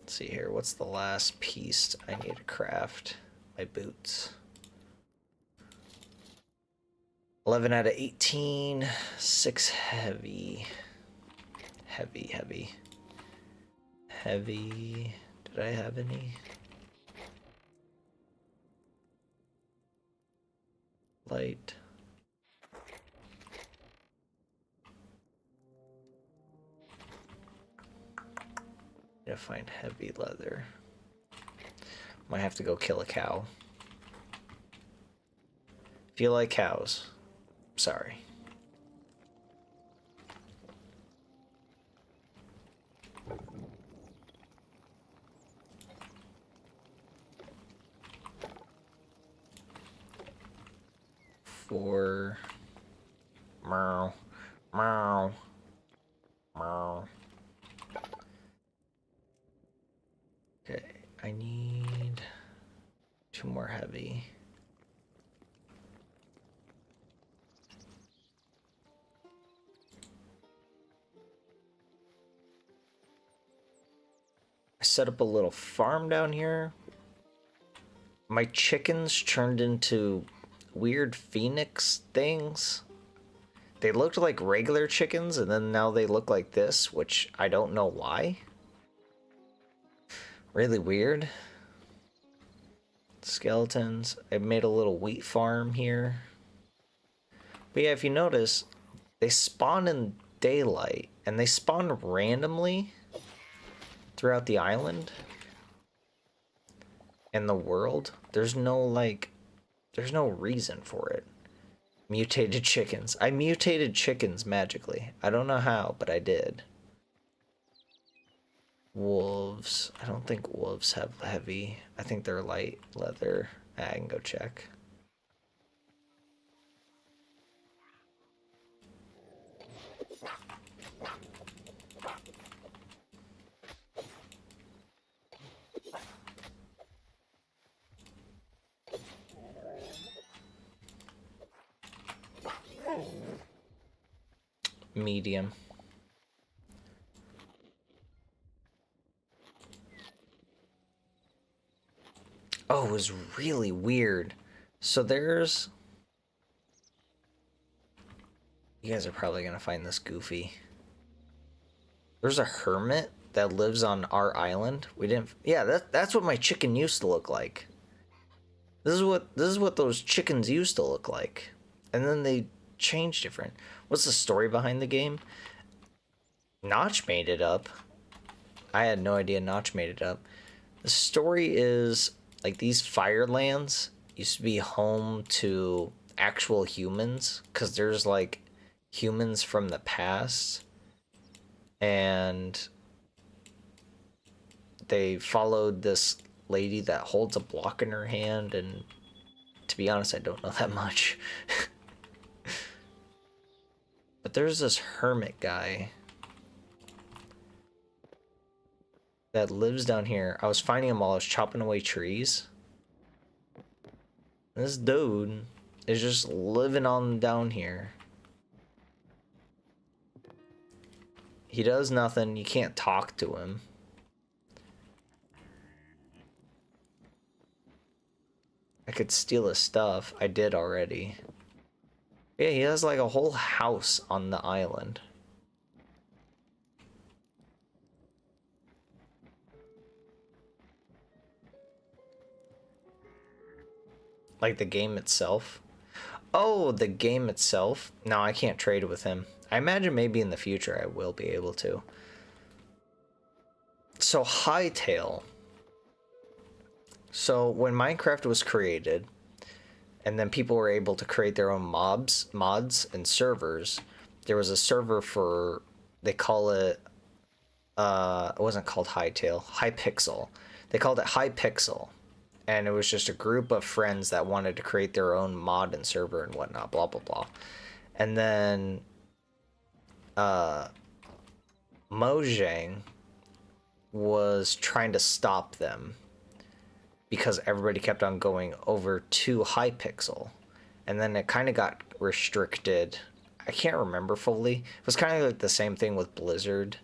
Let's see here. What's the last piece I need to craft? My boots. 11 out of 18. 6 heavy. Heavy. Did I have any? Light. Need to find heavy leather. Might have to go kill a cow. If you like cows, sorry. For meow. Okay, I need 2 more heavy. I set up a little farm down here. My chickens turned into weird phoenix things. They looked like regular chickens, and then now they look like this, which I don't know why. Really weird. Skeletons. I made a little wheat farm here. But yeah, if you notice, they spawn in daylight, and they spawn randomly throughout the island and the world. There's no reason for it. Mutated chickens. I mutated chickens magically. I don't know how, but I did. Wolves. I don't think wolves have heavy. I think they're light leather. I can go check. Medium. Oh, it was really weird. So there's... You guys are probably gonna find this goofy. There's a hermit that lives on our island. We didn't... Yeah, that's what my chicken used to look like. This is what those chickens used to look like. And then they changed different. What's the story behind the game? Notch made it up. I had no idea Notch made it up. The story is like these Firelands used to be home to actual humans, because there's like humans from the past, and they followed this lady that holds a block in her hand, and to be honest, I don't know that much. But there's this hermit guy that lives down here. I was finding him while I was chopping away trees. This dude is just living on down here. He does nothing. You can't talk to him. I could steal his stuff. I did already. Yeah, he has like a whole house on the island. Like the game itself. Oh, the game itself? No, I can't trade with him. I imagine maybe in the future I will be able to. So Hytale. So when Minecraft was created, and then people were able to create their own mods, and servers, there was a server for, they call it, it wasn't called Hytale, Hypixel. They called it Hypixel. And it was just a group of friends that wanted to create their own mod and server and whatnot, blah, blah, blah. And then, Mojang was trying to stop them because everybody kept on going over to Hypixel. And then it kind of got restricted. I can't remember fully. It was kind of like the same thing with Blizzard.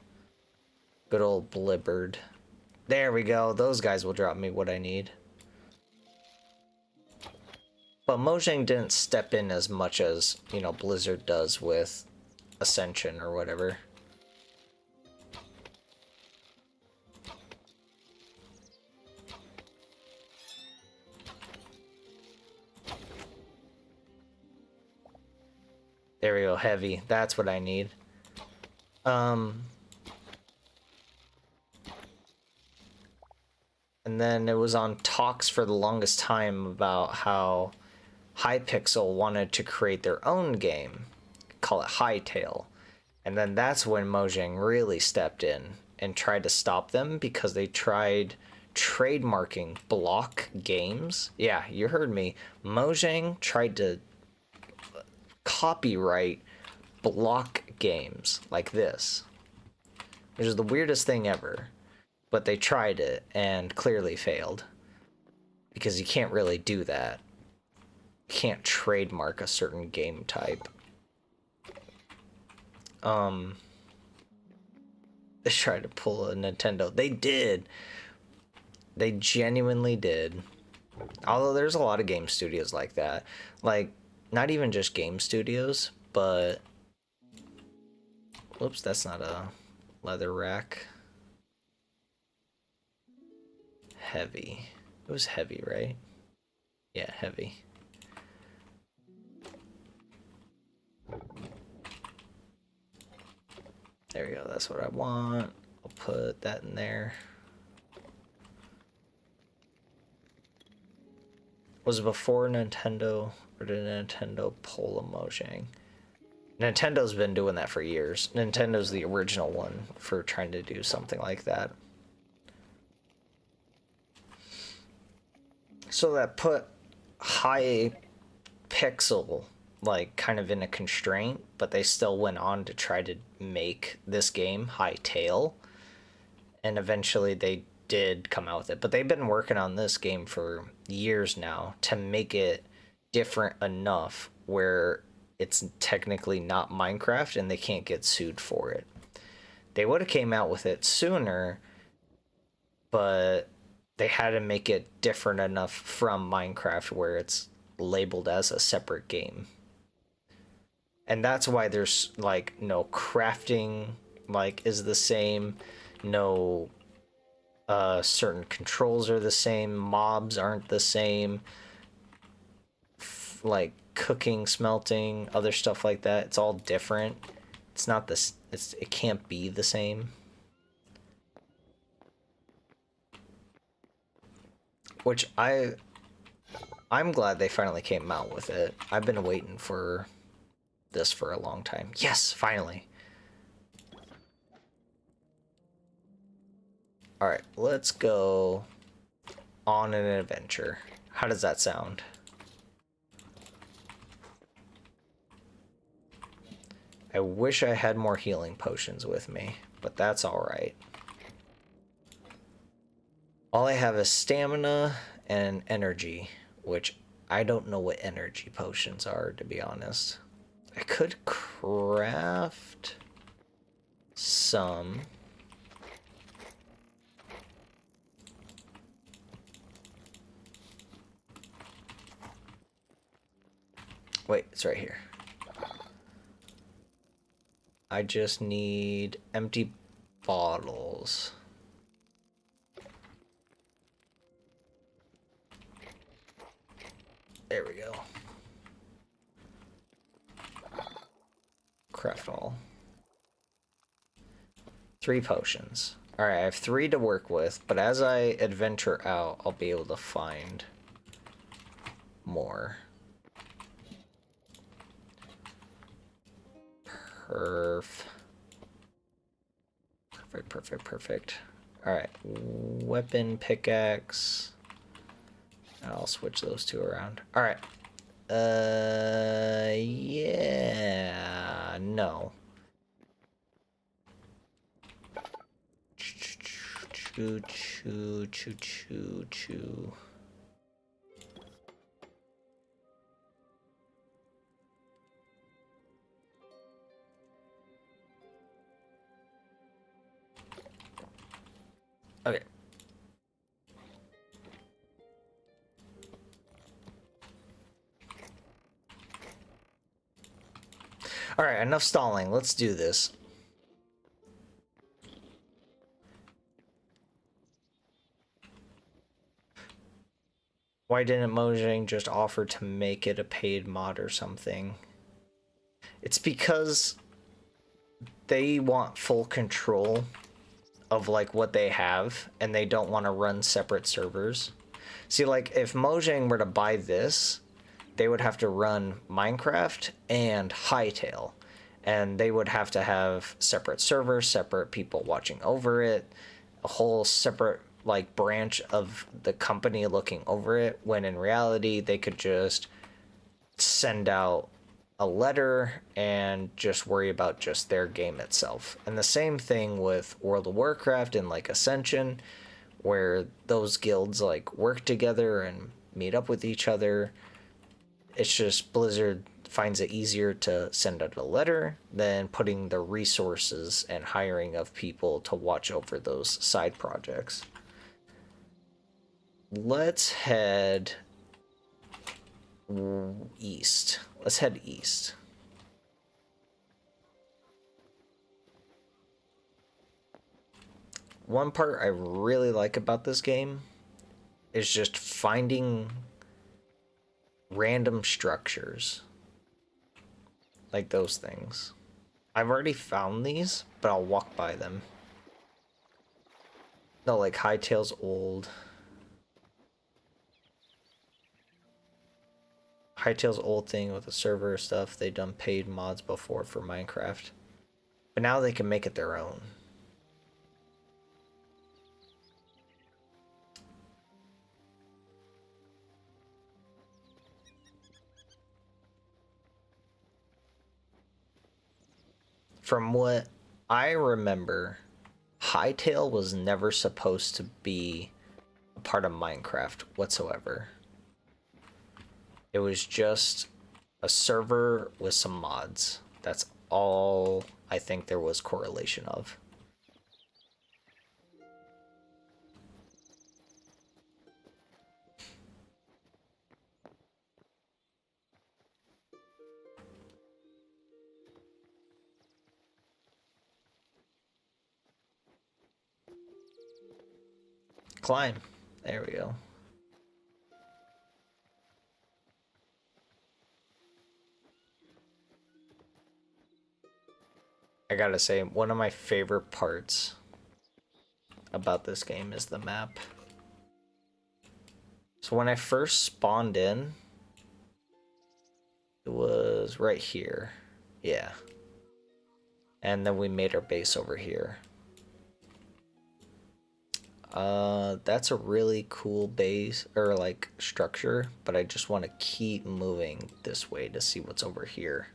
Good old Blizzard. There we go. Those guys will drop me what I need. But Mojang didn't step in as much as, you know, Blizzard does with Ascension or whatever. There we go, heavy. That's what I need. And then it was on talks for the longest time about how Hypixel wanted to create their own game, call it Hytale. And then that's when Mojang really stepped in and tried to stop them because they tried trademarking block games. Yeah, you heard me. Mojang tried to copyright block games like this, which is the weirdest thing ever. But they tried it and clearly failed because you can't really do that. You can't trademark a certain game type. They tried to pull a Nintendo. They did. They genuinely did. Although there's a lot of game studios like that. Like, not even just game studios, but... Whoops, that's not a leather rack. Heavy. It was heavy, right? Yeah, heavy. There we go, that's what I want. I'll put that in there. Was it before Nintendo, or did Nintendo pull a Mojang? Nintendo's been doing that for years. Nintendo's the original one for trying to do something like that. So that put Hypixel like kind of in a constraint, but they still went on to try to make this game Hytale, and eventually they did come out with it. But they've been working on this game for years now to make it different enough where it's technically not Minecraft and they can't get sued for it. They would have came out with it sooner, but they had to make it different enough from Minecraft where it's labeled as a separate game. And that's why there's like no crafting like is the same, no certain controls are the same, mobs aren't the same, like cooking, smelting, other stuff like that, it's all different. It's not this, it can't be the same. Which I I'm glad they finally came out with it. I've been waiting for this for a long time. Yes, finally. Alright, let's go on an adventure. How does that sound? I wish I had more healing potions with me, but that's alright. All I have is stamina and energy, which I don't know what energy potions are, to be honest. I could craft some. Wait, it's right here. I just need empty bottles. There we go. Craft all. 3 potions. Alright, I have 3 to work with, but as I adventure out, I'll be able to find more. Perfect. Alright, weapon, pickaxe. I'll switch those 2 around. Alright. Yeah, no. Choo. Okay. Alright, enough stalling. Let's do this. Why didn't Mojang just offer to make it a paid mod or something? It's because they want full control of like what they have, and they don't want to run separate servers. See, like if Mojang were to buy this, they would have to run Minecraft and Hytale, and they would have to have separate servers, separate people watching over it, a whole separate like branch of the company looking over it, when in reality they could just send out a letter and just worry about just their game itself. And the same thing with World of Warcraft and like Ascension, where those guilds like work together and meet up with each other. It's just Blizzard finds it easier to send out a letter than putting the resources and hiring of people to watch over those side projects. Let's head east. Let's head east. One part I really like about this game is just finding random structures. Like those things. I've already found these, but I'll walk by them. No, like Hytale's old thing with the server stuff. They done paid mods before for Minecraft, but now they can make it their own. From what I remember, Hytale was never supposed to be a part of Minecraft whatsoever. It was just a server with some mods. That's all I think there was correlation of. Climb. There we go. I gotta say, one of my favorite parts about this game is the map. So when I first spawned in, it was right here. Yeah. And then we made our base over here. That's a really cool base, or like structure, but I just want to keep moving this way to see what's over here.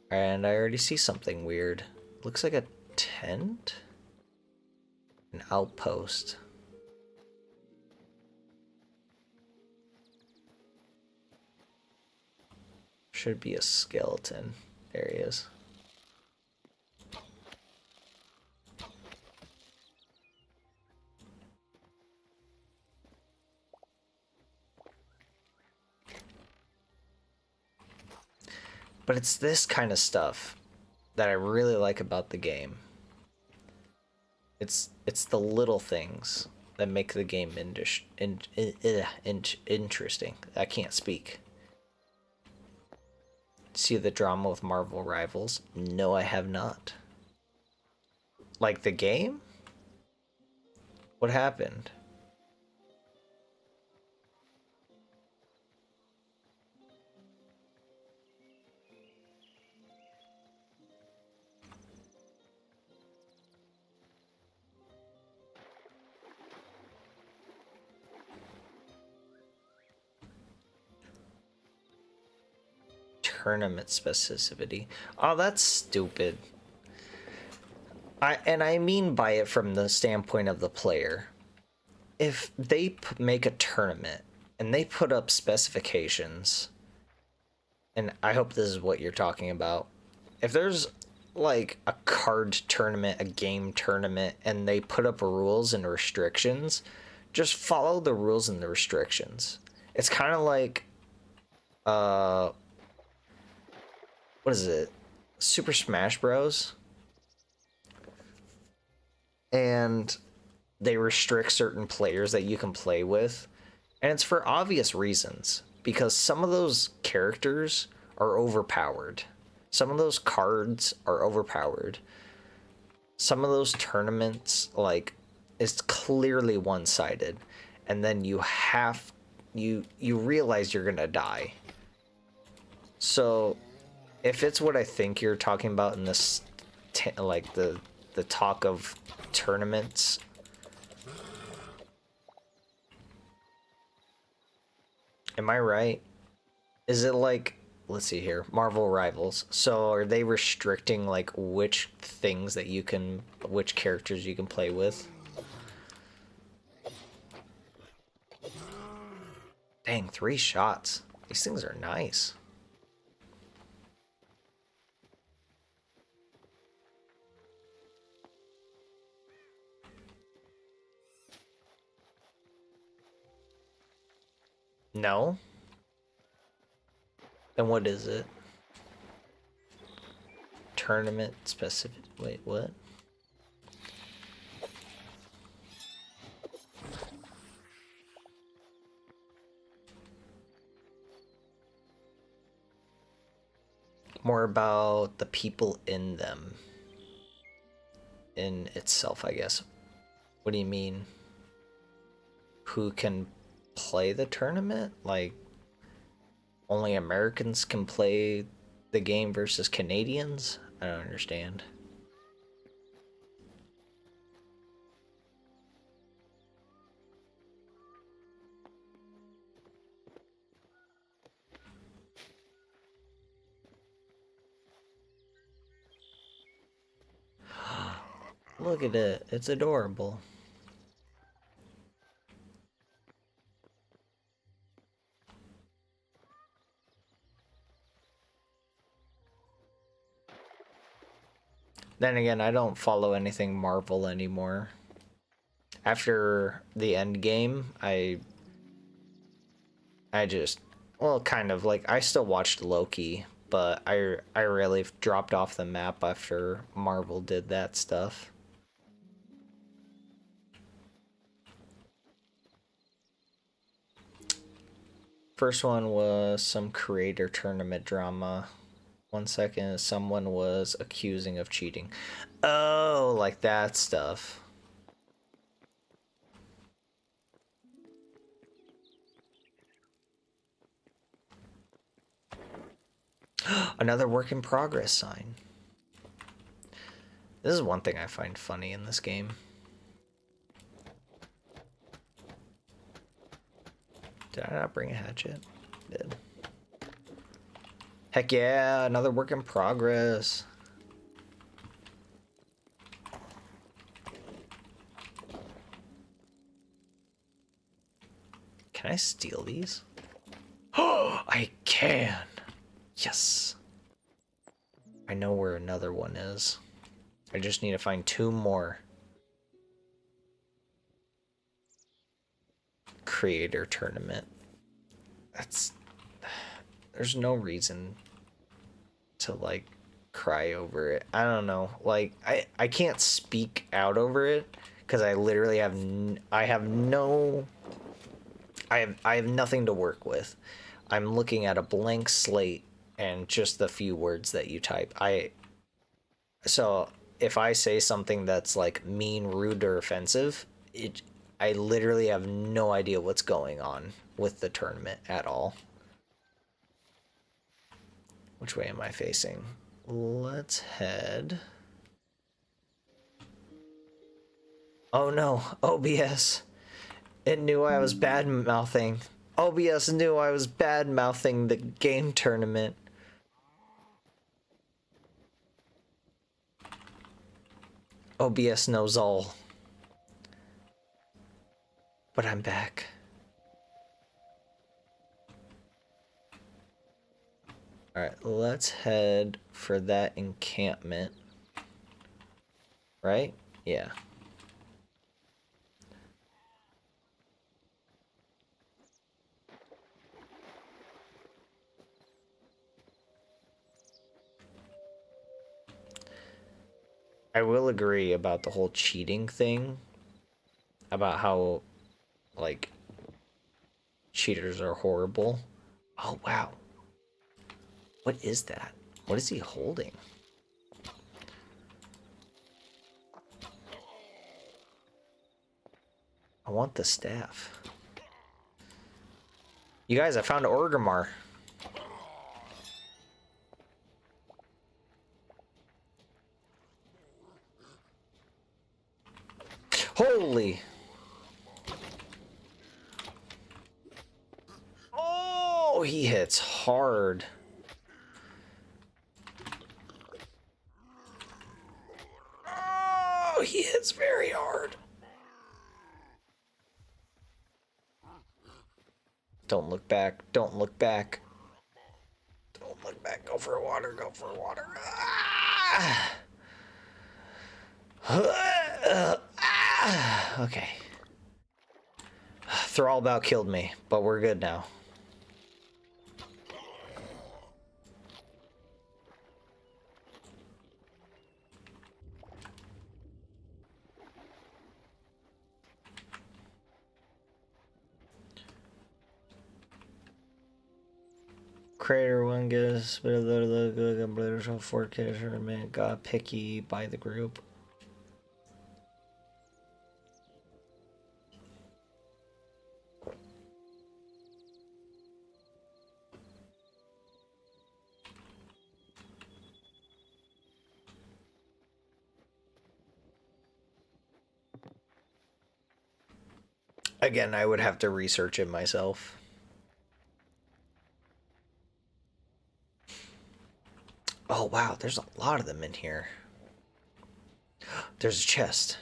And I already see something weird. Looks like a tent? An outpost. Should be a skeleton. There he is. But it's this kind of stuff that I really like about the game. It's the little things that make the game interesting. I can't speak. See the drama with Marvel Rivals? No, I have not. Like the game? What happened? Tournament specificity. Oh, that's stupid. I mean by it from the standpoint of the player. If they make a tournament and they put up specifications, and I hope this is what you're talking about. If there's like a card tournament, a game tournament, and they put up rules and restrictions, just follow the rules and the restrictions. It's kind of like what is it? Super Smash Bros. And they restrict certain players that you can play with. And it's for obvious reasons. Because some of those characters are overpowered. Some of those cards are overpowered. Some of those tournaments, like, is clearly one-sided. And then you realize you're gonna die. So if it's what I think you're talking about in this, like the talk of tournaments, am I right? Is it like, let's see here, Marvel Rivals? So are they restricting like which things that you can, which characters you can play with? Dang, 3 shots. These things are nice. No? Then what is it? Tournament specific. Wait, what? More about the people in them. In itself, I guess. What do you mean? Who can play the tournament? Like, only Americans can play the game versus Canadians? I don't understand. Look at it. It's adorable. Then again, I don't follow anything Marvel anymore. After the end game, I just, well, kind of like, I still watched Loki, but I really dropped off the map after Marvel did that stuff. First one was some creator tournament drama. 1 second, someone was accusing of cheating. Oh, like that stuff. Another work in progress sign. This is one thing I find funny in this game. Did I not bring a hatchet? Did. Heck yeah, another work in progress. Can I steal these? Oh, I can. Yes. I know where another one is. I just need to find 2 more. Creator tournament. There's no reason to like cry over it. I don't know. Like I can't speak out over it because I literally have I have nothing to work with. I'm looking at a blank slate and just the few words that you type. So if I say something that's like mean, rude, or offensive, I literally have no idea what's going on with the tournament at all. Which way am I facing? Let's head. Oh no, OBS. It knew I was bad mouthing. OBS knew I was bad mouthing the game tournament. OBS knows all. But I'm back. Alright, let's head for that encampment. Right? Yeah. I will agree about the whole cheating thing. About how, like, cheaters are horrible. Oh, wow. What is that? What is he holding? I want the staff. You guys, I found Orgrimmar. Holy! Oh, he hits hard. Oh, he hits very hard. Don't look back. Don't look back. Don't look back. Go for water. Go for water. Ah! Okay. Thrallbout killed me, but we're good now. Creator one gives bit of the Blitter show 4K tournament got picky by the group. Again, I would have to research it myself. Oh wow, there's a lot of them in here. There's a chest.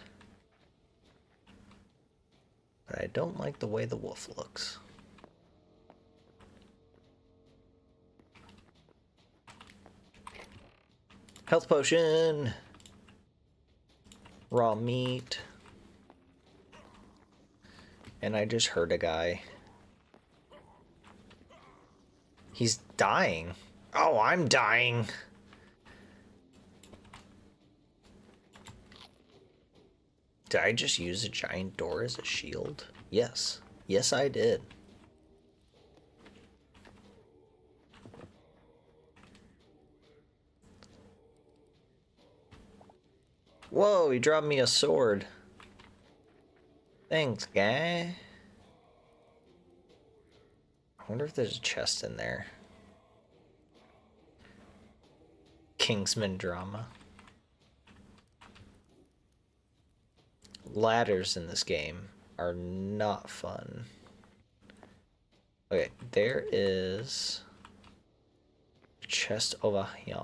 But I don't like the way the wolf looks. Health potion. Raw meat. And I just heard a guy. He's dying. Oh, I'm dying. Did I just use a giant door as a shield? Yes. Yes, I did. Whoa, he dropped me a sword. Thanks, guy. I wonder if there's a chest in there. Kingsman drama. Ladders in this game are not fun. Okay, there is a chest over here.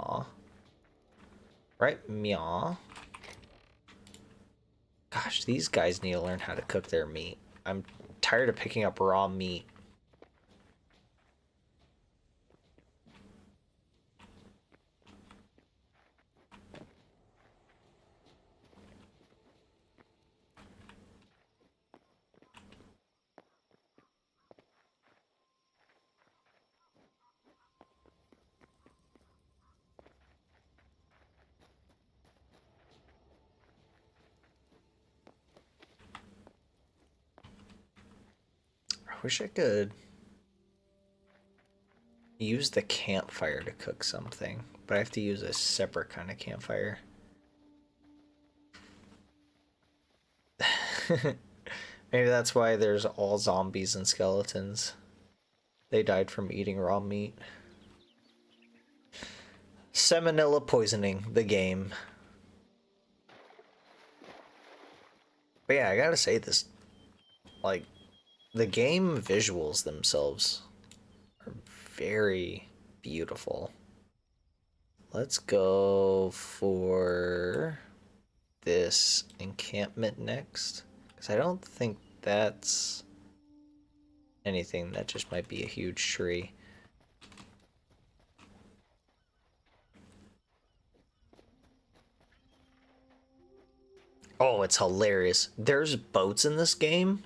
Right, meow. Gosh, these guys need to learn how to cook their meat. I'm tired of picking up raw meat. I wish I could use the campfire to cook something, but I have to use a separate kind of campfire. Maybe that's why there's all zombies and skeletons. They died from eating raw meat. Salmonella poisoning, the game. But yeah, I gotta say this, like, the game visuals themselves are very beautiful. Let's go for this encampment next, because I don't think that's anything. That just might be a huge tree. Oh, it's hilarious. There's boats in this game,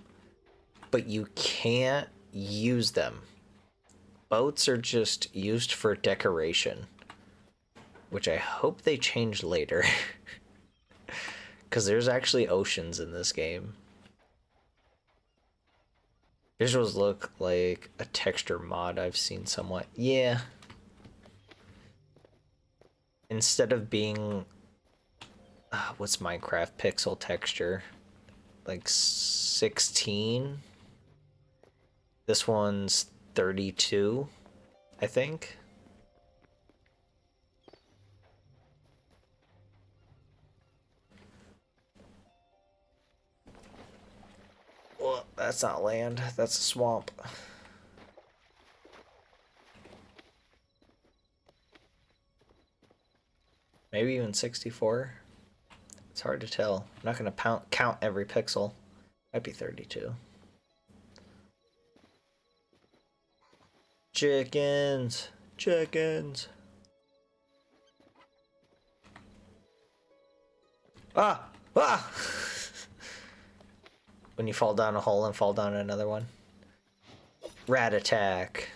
but you can't use them. Boats are just used for decoration, which I hope they change later. Because there's actually oceans in this game. Visuals look like a texture mod I've seen somewhat. Yeah. Instead of being... what's Minecraft pixel texture? Like 16? This one's 32, I think. Well, that's not land, that's a swamp. Maybe even 64. It's hard to tell. I'm not gonna count every pixel. Might be 32. Chickens! Chickens! Ah! Ah! When you fall down a hole and fall down another one. Rat attack.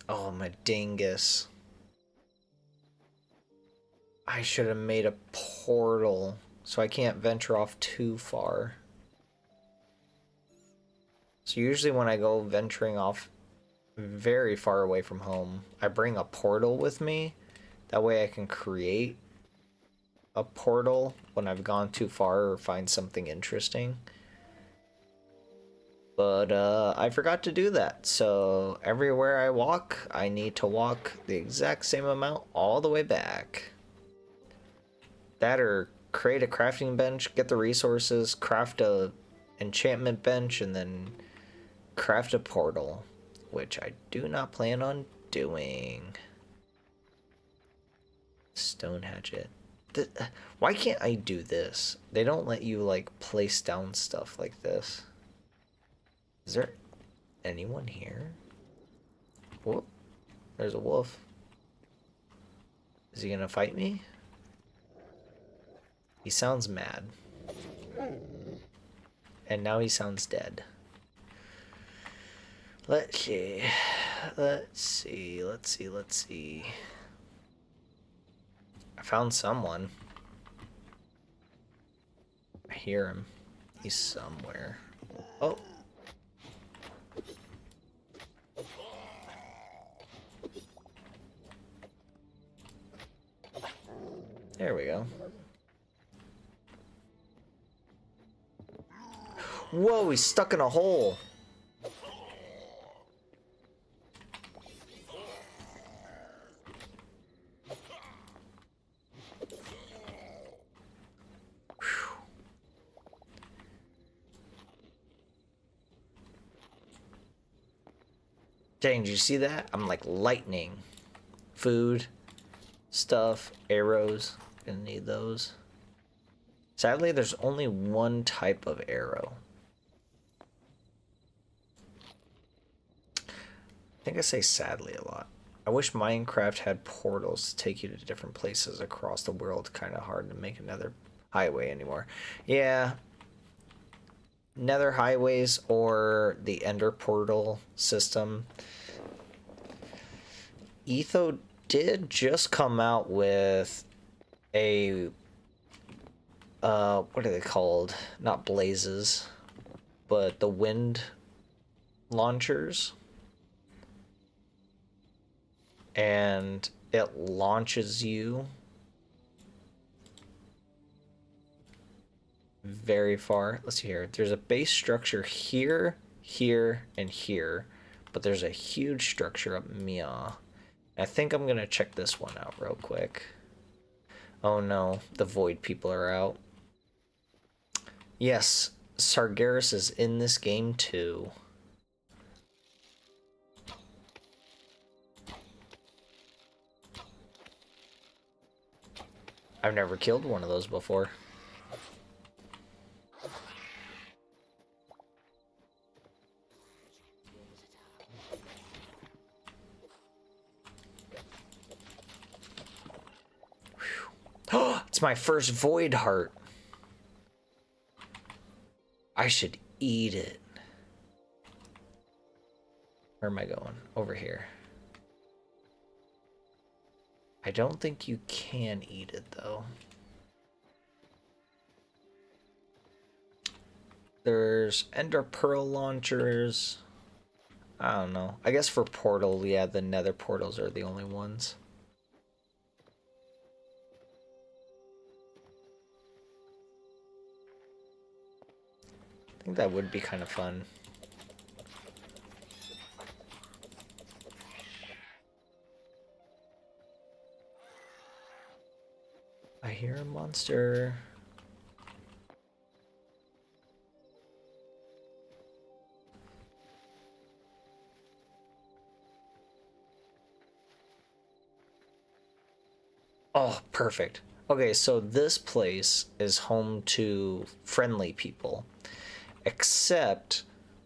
Oh, my dingus. I should have made a portal so I can't venture off too far. So usually when I go venturing off very far away from home, I bring a portal with me. That way I can create a portal when I've gone too far or find something interesting. But I forgot to do that. So everywhere I walk, I need to walk the exact same amount all the way back. That or create a crafting bench, get the resources, craft a enchantment bench, and then craft a portal, which I do not plan on doing. Stone hatchet. Why can't I do this? They don't let you like place down stuff like this. Is there anyone here? Whoop. There's a wolf. Is he gonna fight me? He sounds mad. And now he sounds dead. Let's see. Let's see. Let's see. Let's see. I found someone. I hear him. He's somewhere. Oh. There we go. Whoa, he's stuck in a hole. Dang, did you see that? I'm like lightning. Food, stuff, arrows. Gonna need those. Sadly, there's only one type of arrow. I think I say sadly a lot. I wish Minecraft had portals to take you to different places across the world. Kind of hard to make another highway anymore. Yeah. Nether highways or the Ender portal system. Etho did just come out with a what are they called? Not blazes, but the wind launchers. And it launches you very far. Let's see here. There's a base structure here, here, and here, but there's a huge structure up Mia. I think I'm gonna check this one out real quick. Oh no, the void people are out. Yes, Sargeras is in this game too. I've never killed one of those before. Oh, it's my first void heart. I should eat it. Where am I going? Over here. I don't think you can eat it though. There's Ender Pearl launchers. I don't know. I guess for portal, yeah, the Nether portals are the only ones. I think that would be kind of fun. I hear a monster. Oh, perfect. Okay, so this place is home to friendly people. Except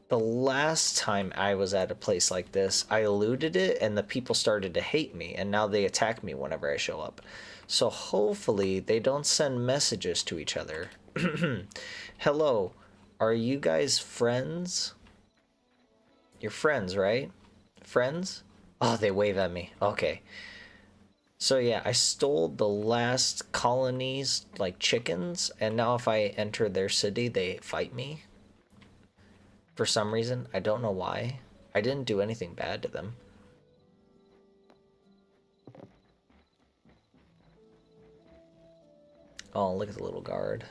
the last time I was at a place like this, I eluded it and the people started to hate me, and now they attack me whenever I show up. So hopefully they don't send messages to each other. Hello, are you guys friends? You're friends, right? Friends? Oh, they wave at me. Okay. So yeah, I stole the last colony's like chickens, and now if I enter their city, they fight me. For some reason, I don't know why. I didn't do anything bad to them. Oh, look at the little guard.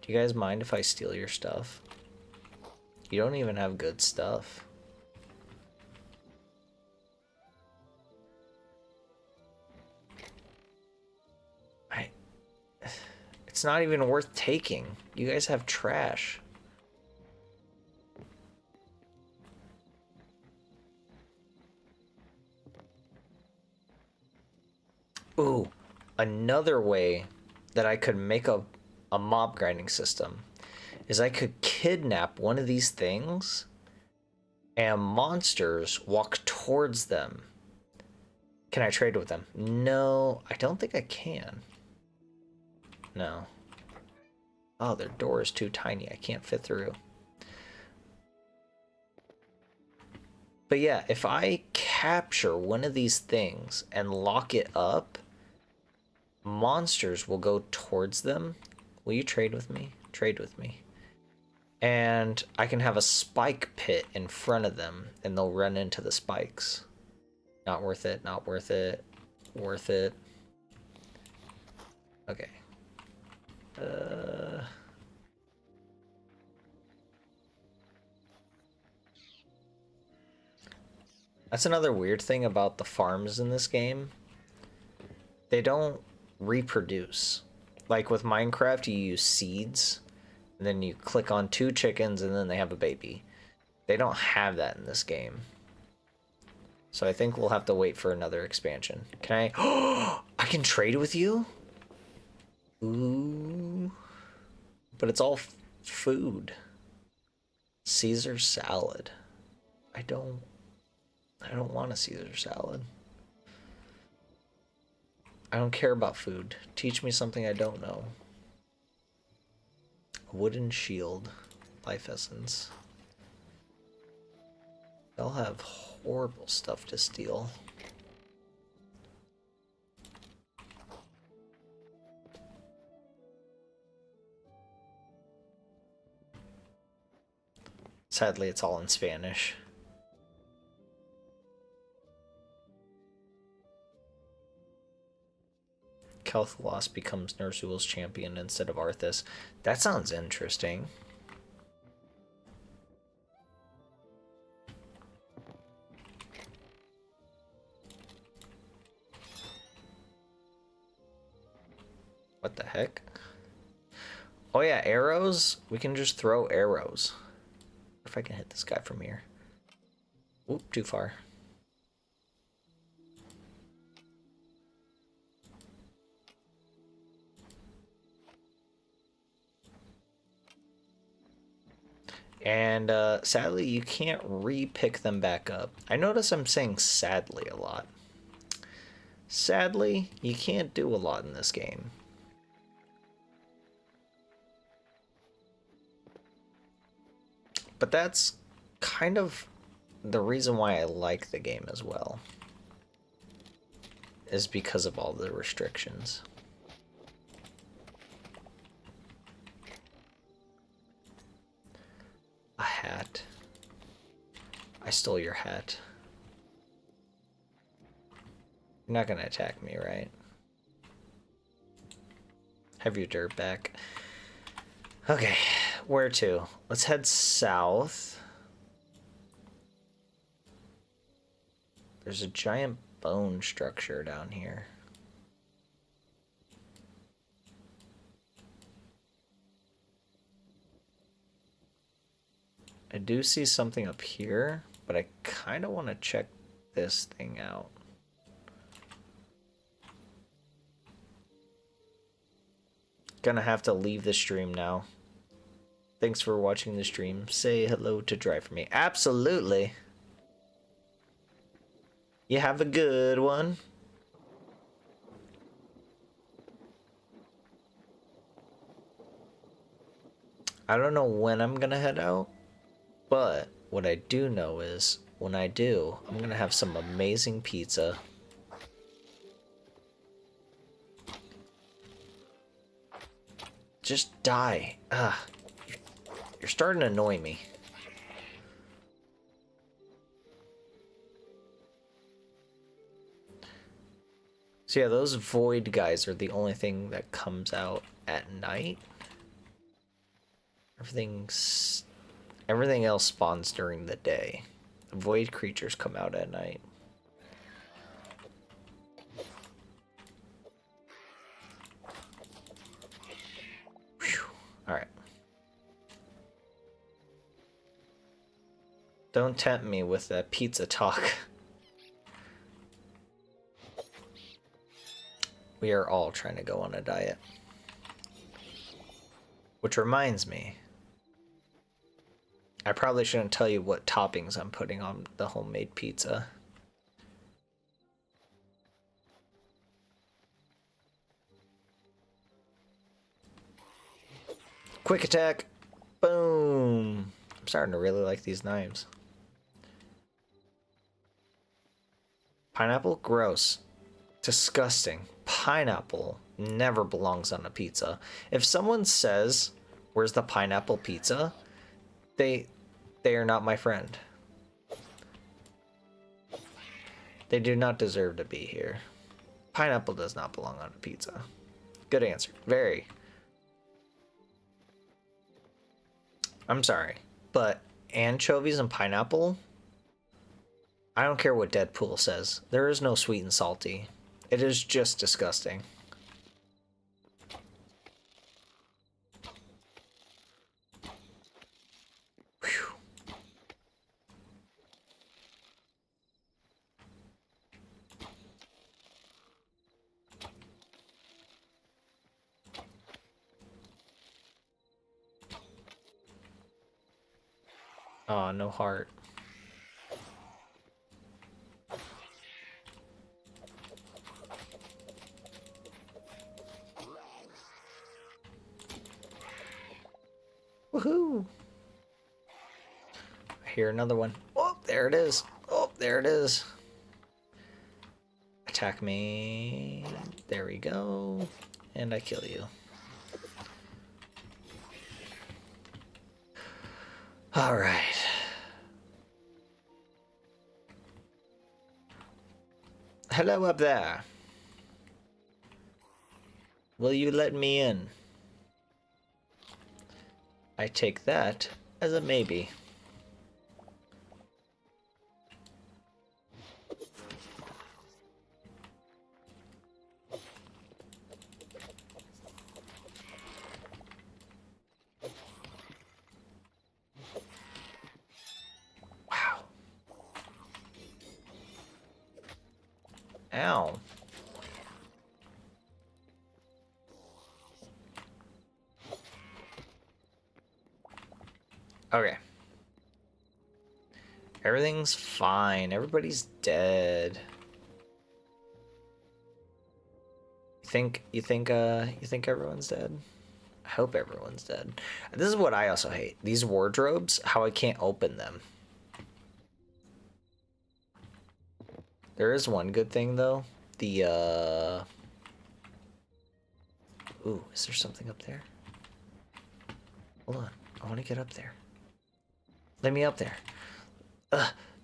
Do you guys mind if I steal your stuff? You don't even have good stuff. It's not even worth taking. You guys have trash. Ooh, another way that I could make a mob grinding system is I could kidnap one of these things and monsters walk towards them. Can I trade with them? No, I don't think I can. No. Oh, their door is too tiny. I can't fit through. But yeah, if I capture one of these things and lock it up, monsters will go towards them. Will you trade with me? Trade with me. And I can have a spike pit in front of them and they'll run into the spikes. Not worth it, not worth it, worth it. Okay. That's another weird thing about the farms in this game. They don't reproduce. Like with Minecraft, you use seeds, and then you click on 2 chickens, and then they have a baby. They don't have that in this game. So I think we'll have to wait for another expansion. Can I? Oh, I can trade with you? Ooh. But it's all food. Caesar salad. I don't want a Caesar salad. I don't care about food. Teach me something I don't know. A wooden shield. Life essence. They'll have horrible stuff to steal. Sadly, it's all in Spanish. Kel'Thuzad becomes Ner'zhul's champion instead of Arthas. That sounds interesting. What the heck? Oh yeah, arrows? We can just throw arrows. If I can hit this guy from here. Oop, too far. And sadly, you can't re-pick them back up. I notice I'm saying sadly a lot. Sadly, you can't do a lot in this game. But that's kind of the reason why I like the game as well. Is because of all the restrictions. A hat. I stole your hat. You're not gonna attack me, right? Have your dirt back. Okay, where to? Let's head south. There's a giant bone structure down here. I do see something up here, but I kind of want to check this thing out. Gonna have to leave the stream now. Thanks for watching the stream. Say hello to Drive For Me. Absolutely. You have a good one. I don't know when I'm gonna head out, but what I do know is when I do, I'm gonna have some amazing pizza. Just die. Ugh. You're starting to annoy me. So yeah, those void guys are the only thing that comes out at night. Everything else spawns during the day. The void creatures come out at night. Alright. Don't tempt me with that pizza talk. We are all trying to go on a diet. Which reminds me, I probably shouldn't tell you what toppings I'm putting on the homemade pizza. Quick attack. Boom. I'm starting to really like these knives. Pineapple? Gross. Disgusting. Pineapple never belongs on a pizza. If someone says, where's the pineapple pizza? They are not my friend. They do not deserve to be here. Pineapple does not belong on a pizza. Good answer. Very. I'm sorry, but anchovies and pineapple? I don't care what Deadpool says. There is no sweet and salty. It is just disgusting. Whew. Oh, no heart. Woohoo! I hear another one. Oh, there it is. Oh, there it is. Attack me. There we go. And I kill you. All right. Hello up there. Will you let me in? I take that as a maybe. Wow. Ow. Okay. Everything's fine. Everybody's dead. You think everyone's dead? I hope everyone's dead. This is what I also hate. These wardrobes, how I can't open them. There is one good thing though. The Ooh, is there something up there? Hold on. I want to get up there. Let me up there.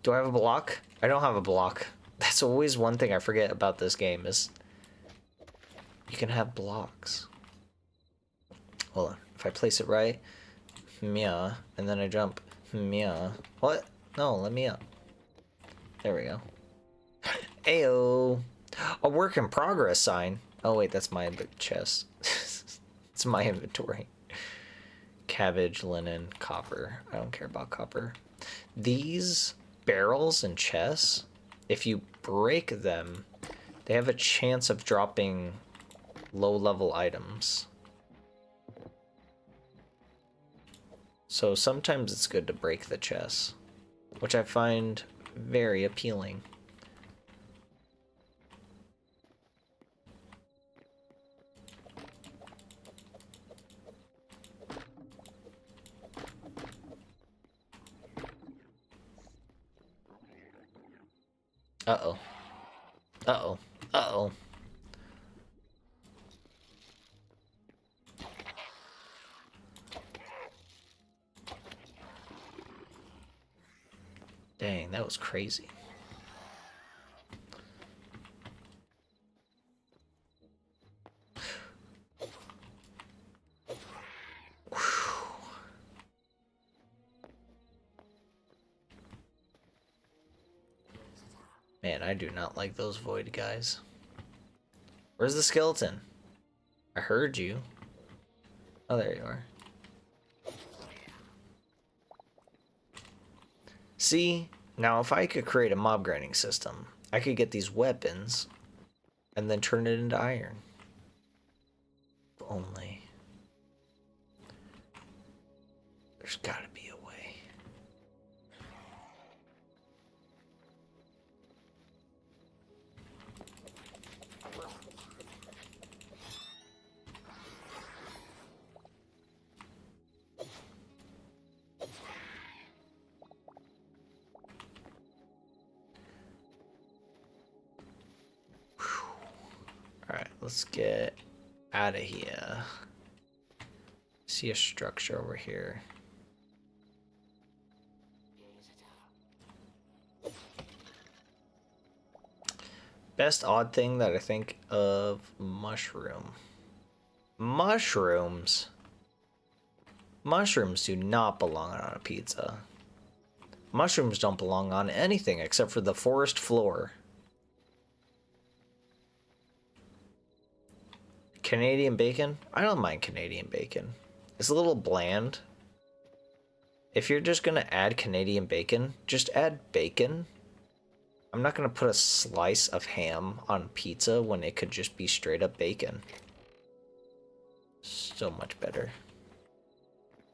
Do I have a block? I don't have a block. That's always one thing I forget about this game is you can have blocks. Hold on. If I place it right, yeah, and then I jump, yeah. What? No, let me up. There we go. Ayo. A work in progress sign. Oh wait, that's my chest. It's my inventory. Cabbage, linen, copper. I don't care about copper. These barrels and chests, if you break them, they have a chance of dropping low-level items. So sometimes it's good to break the chests, which I find very appealing. Uh-oh. Uh-oh. Uh-oh. Dang, that was crazy. Man, I do not like those void guys. Where's the skeleton? I heard you. Oh, there you are. See, now if I could create a mob grinding system, I could get these weapons and then turn it into iron. If only. There's gotta be a way. Alright, let's get out of here. See a structure over here. Best odd thing that I think of: mushroom. Mushrooms. Mushrooms do not belong on a pizza. Mushrooms don't belong on anything except for the forest floor. Canadian bacon? I don't mind Canadian bacon. It's a little bland. If you're just gonna add Canadian bacon, just add bacon. I'm not gonna put a slice of ham on pizza when it could just be straight up bacon. So much better.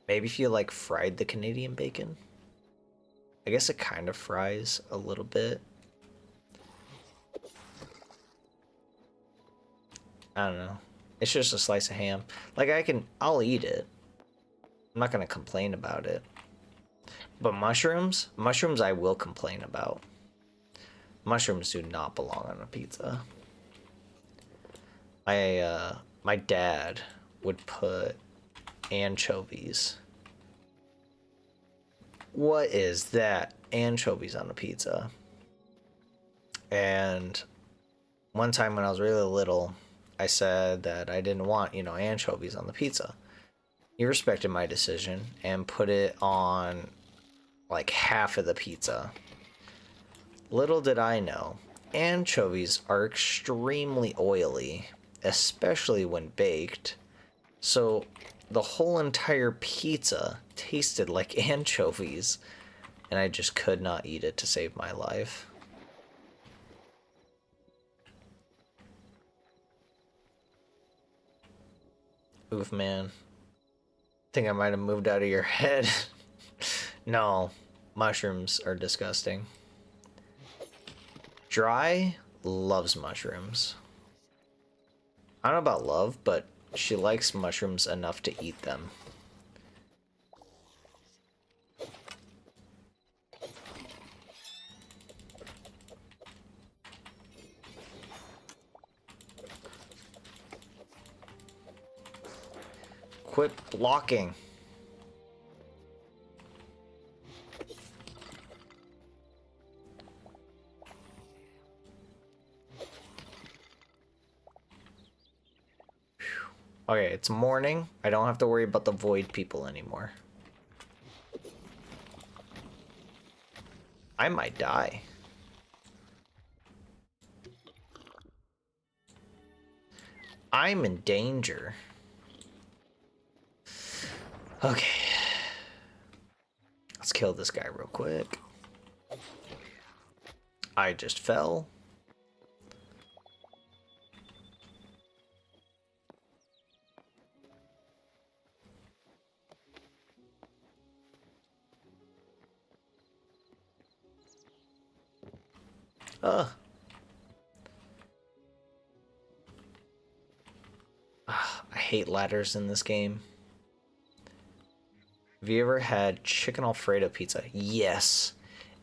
Maybe if you like fried the Canadian bacon. I guess it kind of fries a little bit. I don't know. It's just a slice of ham. Like I'll eat it. I'm not gonna complain about it. But mushrooms I will complain about. Mushrooms do not belong on a pizza. My dad would put anchovies. What is that? Anchovies on a pizza. And one time when I was really little, I said that I didn't want, anchovies on the pizza. He respected my decision and put it on like half of the pizza. Little did I know, anchovies are extremely oily, especially when baked. So the whole entire pizza tasted like anchovies, and I just could not eat it to save my life. Oof, man. Think I might have moved out of your head. No, mushrooms are disgusting. Dry loves mushrooms. I don't know about love, but she likes mushrooms enough to eat them. Quit blocking. Okay, it's morning. I don't have to worry about the void people anymore. I might die. I'm in danger. Okay. Let's kill this guy real quick. I just fell. I hate ladders in this game. Have you ever had chicken Alfredo pizza? Yes.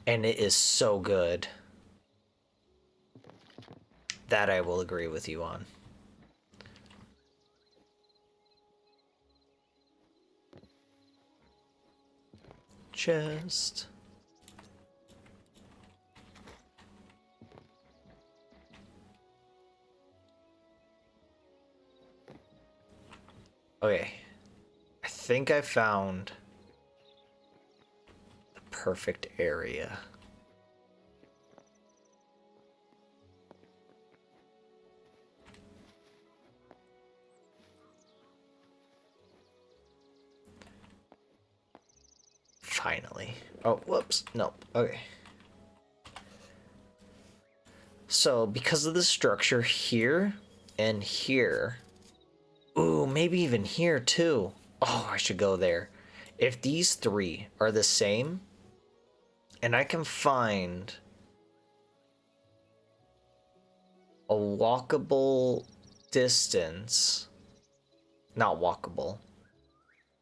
And it is so good. That I will agree with you on. Chest. Okay. I think I found the perfect area. Finally. Oh, whoops. Nope. Okay. So, because of the structure here and here, ooh, maybe even here too. Oh, I should go there. If these three are the same, and I can find a walkable distance, not walkable,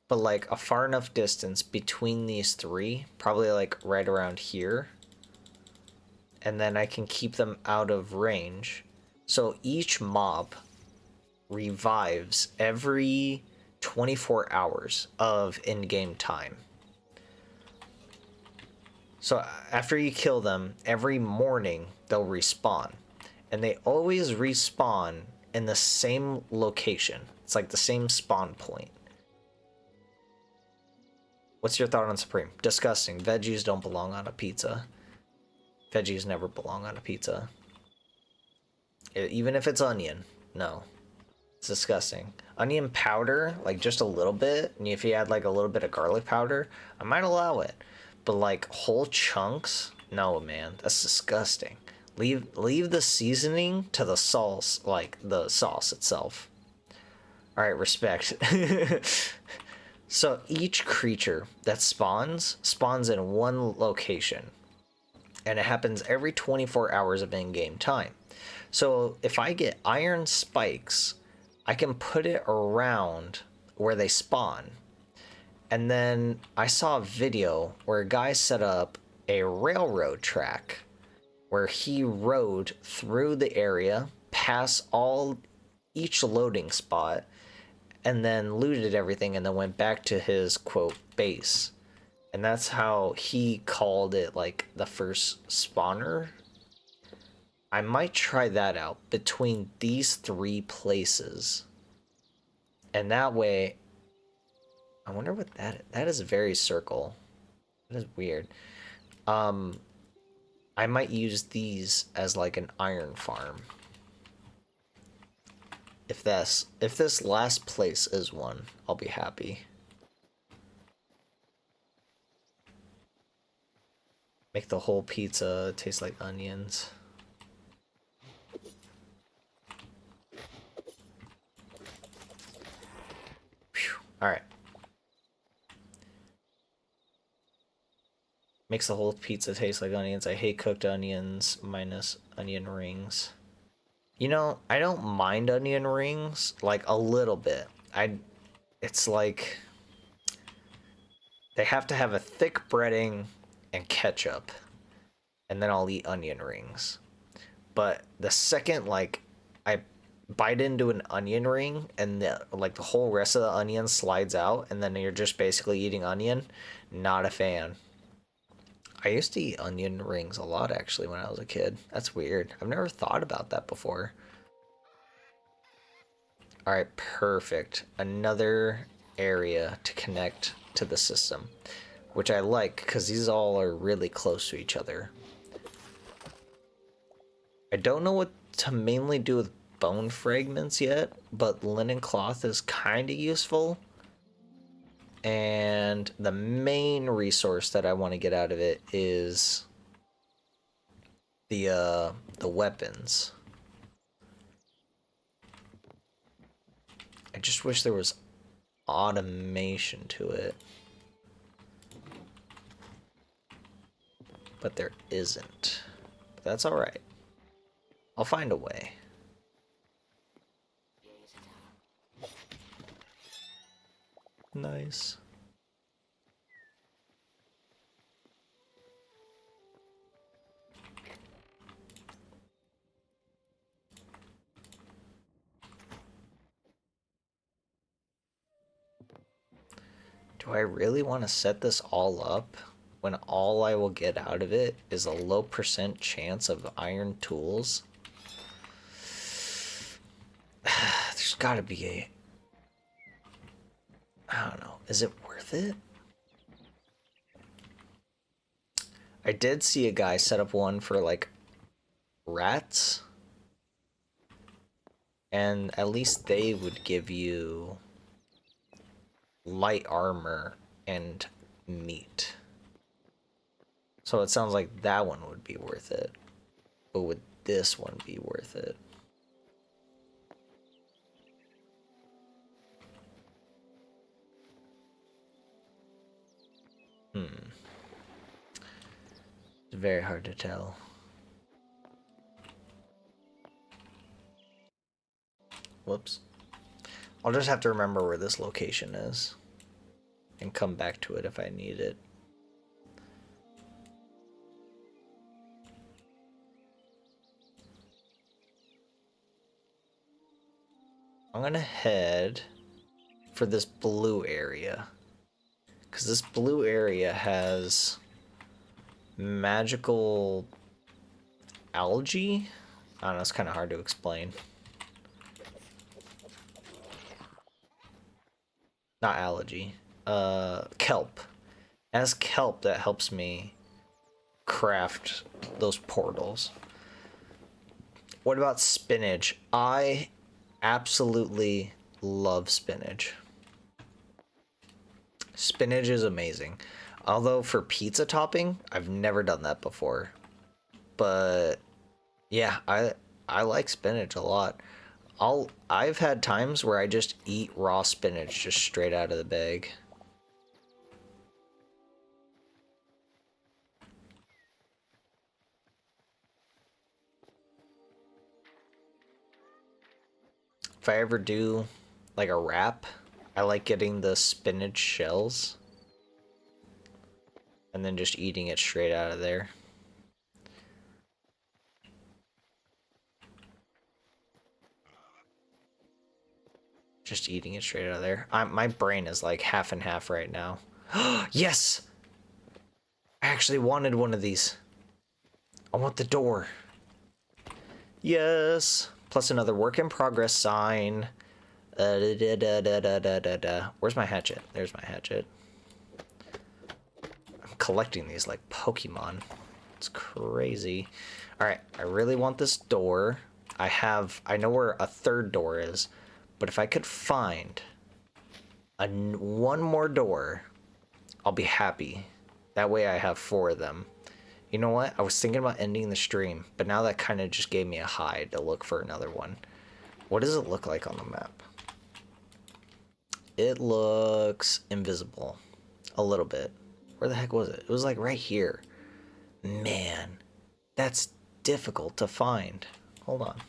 but like a far enough distance between these three, probably like right around here, and then I can keep them out of range. So each mob revives every 24 hours of in-game time. So after you kill them, every morning they'll respawn. and they always respawn in the same location. It's like the same spawn point. What's your thought on Supreme? Disgusting. Veggies don't belong on a pizza. Veggies never belong on a pizza. Even if it's onion. No. It's disgusting. Onion powder, like just a little bit, and if you add like a little bit of garlic powder, I might allow it. But like whole chunks? No, man. That's disgusting. Leave the seasoning to the sauce, like the sauce itself. Alright, respect. So each creature that spawns in one location. And it happens every 24 hours of in-game time. So if I get iron spikes, I can put it around where they spawn. And then I saw a video where a guy set up a railroad track where he rode through the area, past each loading spot, and then looted everything and then went back to his, quote, base. And that's how he called it, like, the first spawner. I might try that out between these 3 places. And that way, I wonder what that is very circle. That is weird. I might use these as like an iron farm. If this last place is one, I'll be happy. Make the whole pizza taste like onions. Alright. Makes the whole pizza taste like onions. I hate cooked onions minus onion rings. You know, I don't mind onion rings, like a little bit. It's like they have to have a thick breading and ketchup, and then I'll eat onion rings. But the second like I bite into an onion ring and the whole rest of the onion slides out, and then you're just basically eating onion, not a fan. I used to eat onion rings a lot, actually, when I was a kid. That's weird. I've never thought about that before. Alright, perfect. Another area to connect to the system, which I like, because these all are really close to each other. I don't know what to mainly do with bone fragments yet, but linen cloth is kind of useful. And the main resource that I want to get out of it is the weapons. I just wish there was automation to it. But there isn't. But that's alright. I'll find a way. Nice. Do I really want to set this all up when all I will get out of it is a low % chance of iron tools? There's gotta be a... I don't know. Is it worth it? I did see a guy set up one for, like, rats. And at least they would give you light armor and meat. So it sounds like that one would be worth it. But would this one be worth it? It's very hard to tell. Whoops. I'll just have to remember where this location is and come back to it if I need it. I'm gonna head for this blue area, because this blue area has magical algae I don't know, it's kind of hard to explain. Not algae. Kelp. As kelp, that helps me craft those portals. What about spinach? I absolutely love spinach. Spinach is amazing. Although for pizza topping, I've never done that before. But yeah, I like spinach a lot. I've had times where I just eat raw spinach just straight out of the bag. If I ever do like a wrap, I like getting the spinach shells and then just eating it straight out of there. Just eating it straight out of there. My brain is like half and half right now. Yes! I actually wanted one of these. I want the door. Yes! Plus another work in progress sign. Where's my hatchet? There's my hatchet. I'm collecting these like Pokemon. It's crazy. Alright, I really want this door. I know where a third door is, but if I could find one more door, I'll be happy. That way I have 4 of them. You know what? I was thinking about ending the stream, but now that kind of just gave me a high to look for another one. What does it look like on the map? It looks invisible. A little bit. Where the heck was it? It was like right here. Man, that's difficult to find. Hold on.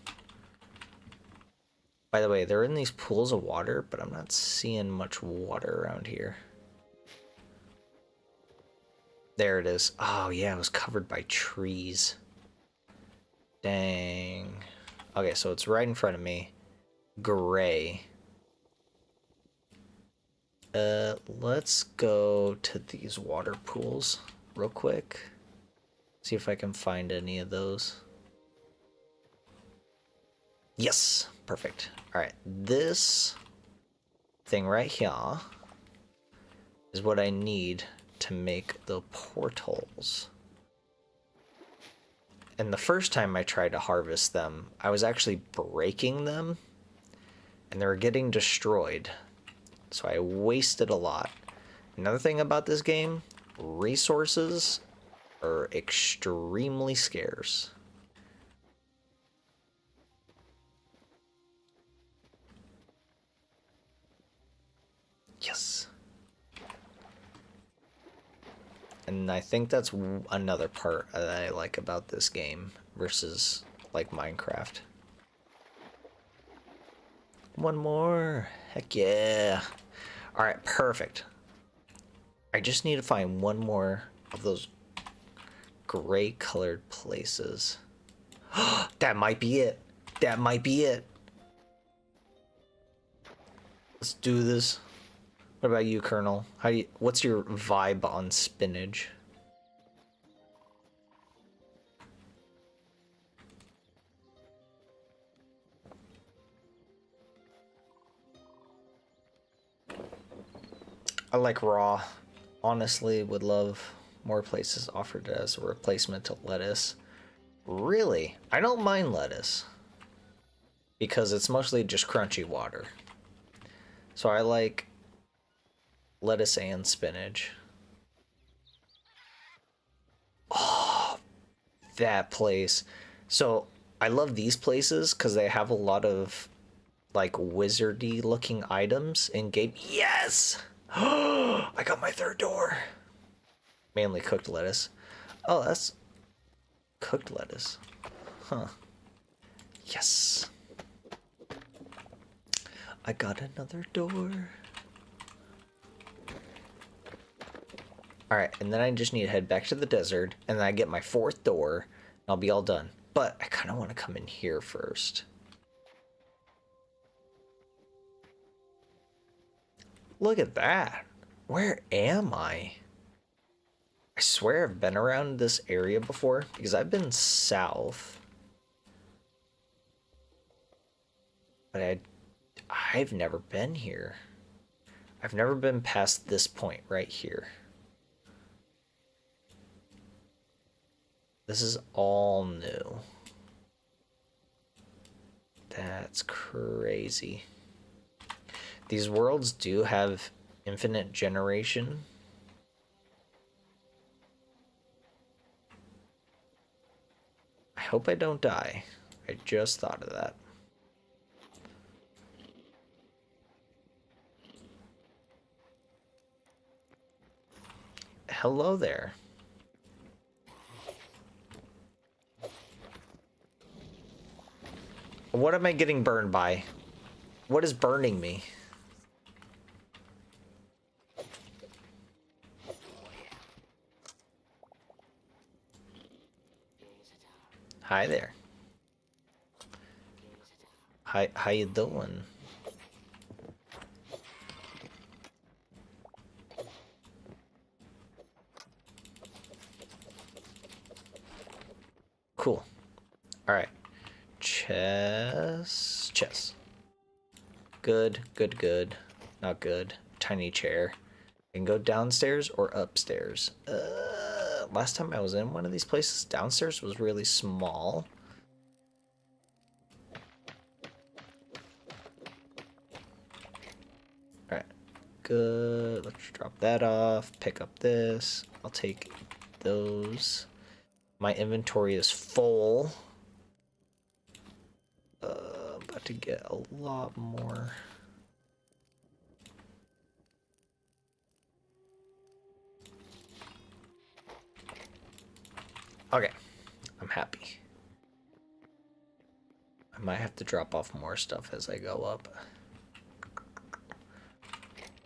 By the way, they're in these pools of water, but I'm not seeing much water around here. There it is. Oh, yeah, it was covered by trees. Dang. Okay, so it's right in front of me. Gray. Let's go to these water pools real quick. See if I can find any of those. Yes, perfect. All right, this thing right here is what I need to make the portals. And the first time I tried to harvest them, I was actually breaking them and they were getting destroyed. So I wasted a lot. Another thing about this game, resources are extremely scarce. Yes. And I think that's another part that I like about this game versus like Minecraft. One more. Heck yeah. Alright, perfect. I just need to find one more of those gray colored places. That might be it. That might be it. Let's do this. What about you, Colonel? What's your vibe on spinach? I like raw. Honestly, would love more places offered as a replacement to lettuce. Really? I don't mind lettuce because it's mostly just crunchy water. So I like lettuce and spinach. Oh, that place. So I love these places because they have a lot of like wizardy looking items in game. Yes! I got my third door. Mainly cooked lettuce. Oh, that's cooked lettuce. Huh. Yes. I got another door. Alright, and then I just need to head back to the desert, and then I get my 4th door, and I'll be all done. But I kind of want to come in here first. Look at that. Where am I? I swear I've been around this area before, because I've been south. But I've never been here. I've never been past this point right here. This is all new. That's crazy. These worlds do have infinite generation. I hope I don't die. I just thought of that. Hello there. What am I getting burned by? What is burning me? Hi there. Hi, how you doing? Cool. All right. Chess. Good, good, good. Not good. Tiny chair. I can go downstairs or upstairs. Last time I was in one of these places, downstairs was really small. Alright. Good. Let's drop that off. Pick up this. I'll take those. My inventory is full. About to get a lot more. Okay, I'm happy. I might have to drop off more stuff as I go up.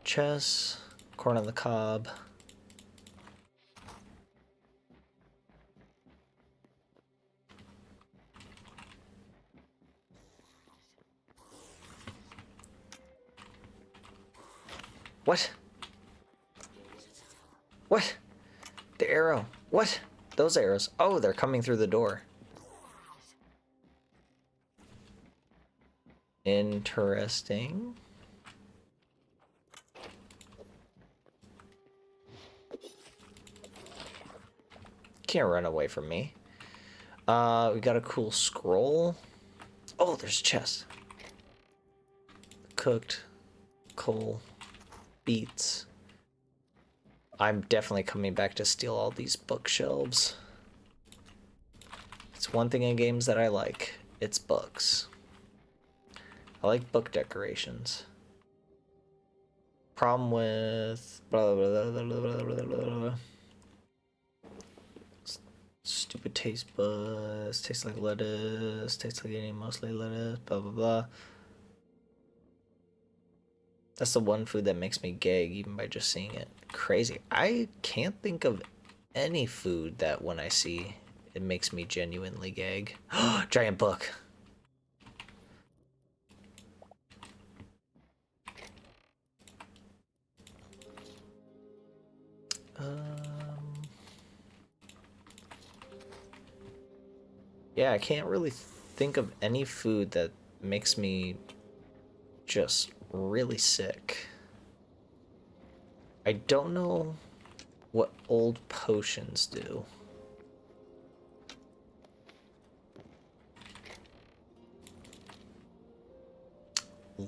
Chess, corn on the cob. What? What? The arrow. What? Those arrows. Oh, they're coming through the door. Interesting. Can't run away from me. We got a cool scroll. Oh, there's a chest. Cooked coal, beets. I'm definitely coming back to steal all these bookshelves. It's one thing in games that I like. It's books. I like book decorations. Problem with blah, blah, blah, blah, blah, blah, blah, blah. Stupid taste buds. Tastes like lettuce. Tastes like eating mostly lettuce. Blah blah blah. That's the one food that makes me gag even by just seeing it. Crazy. I can't think of any food that when I see it makes me genuinely gag. Giant book. Yeah, I can't really think of any food that makes me just really sick. I don't know what old potions do.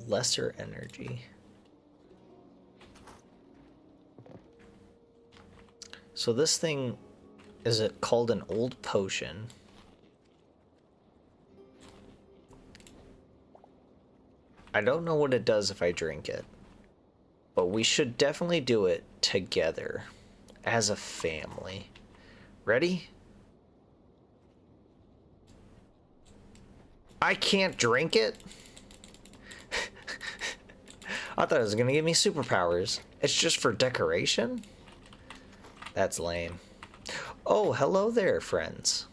Lesser energy. So this thing, is it called an old potion? I don't know what it does if I drink it, but we should definitely do it together as a family. Ready? I can't drink it? I thought it was gonna give me superpowers. It's just for decoration? That's lame. Oh, hello there, friends.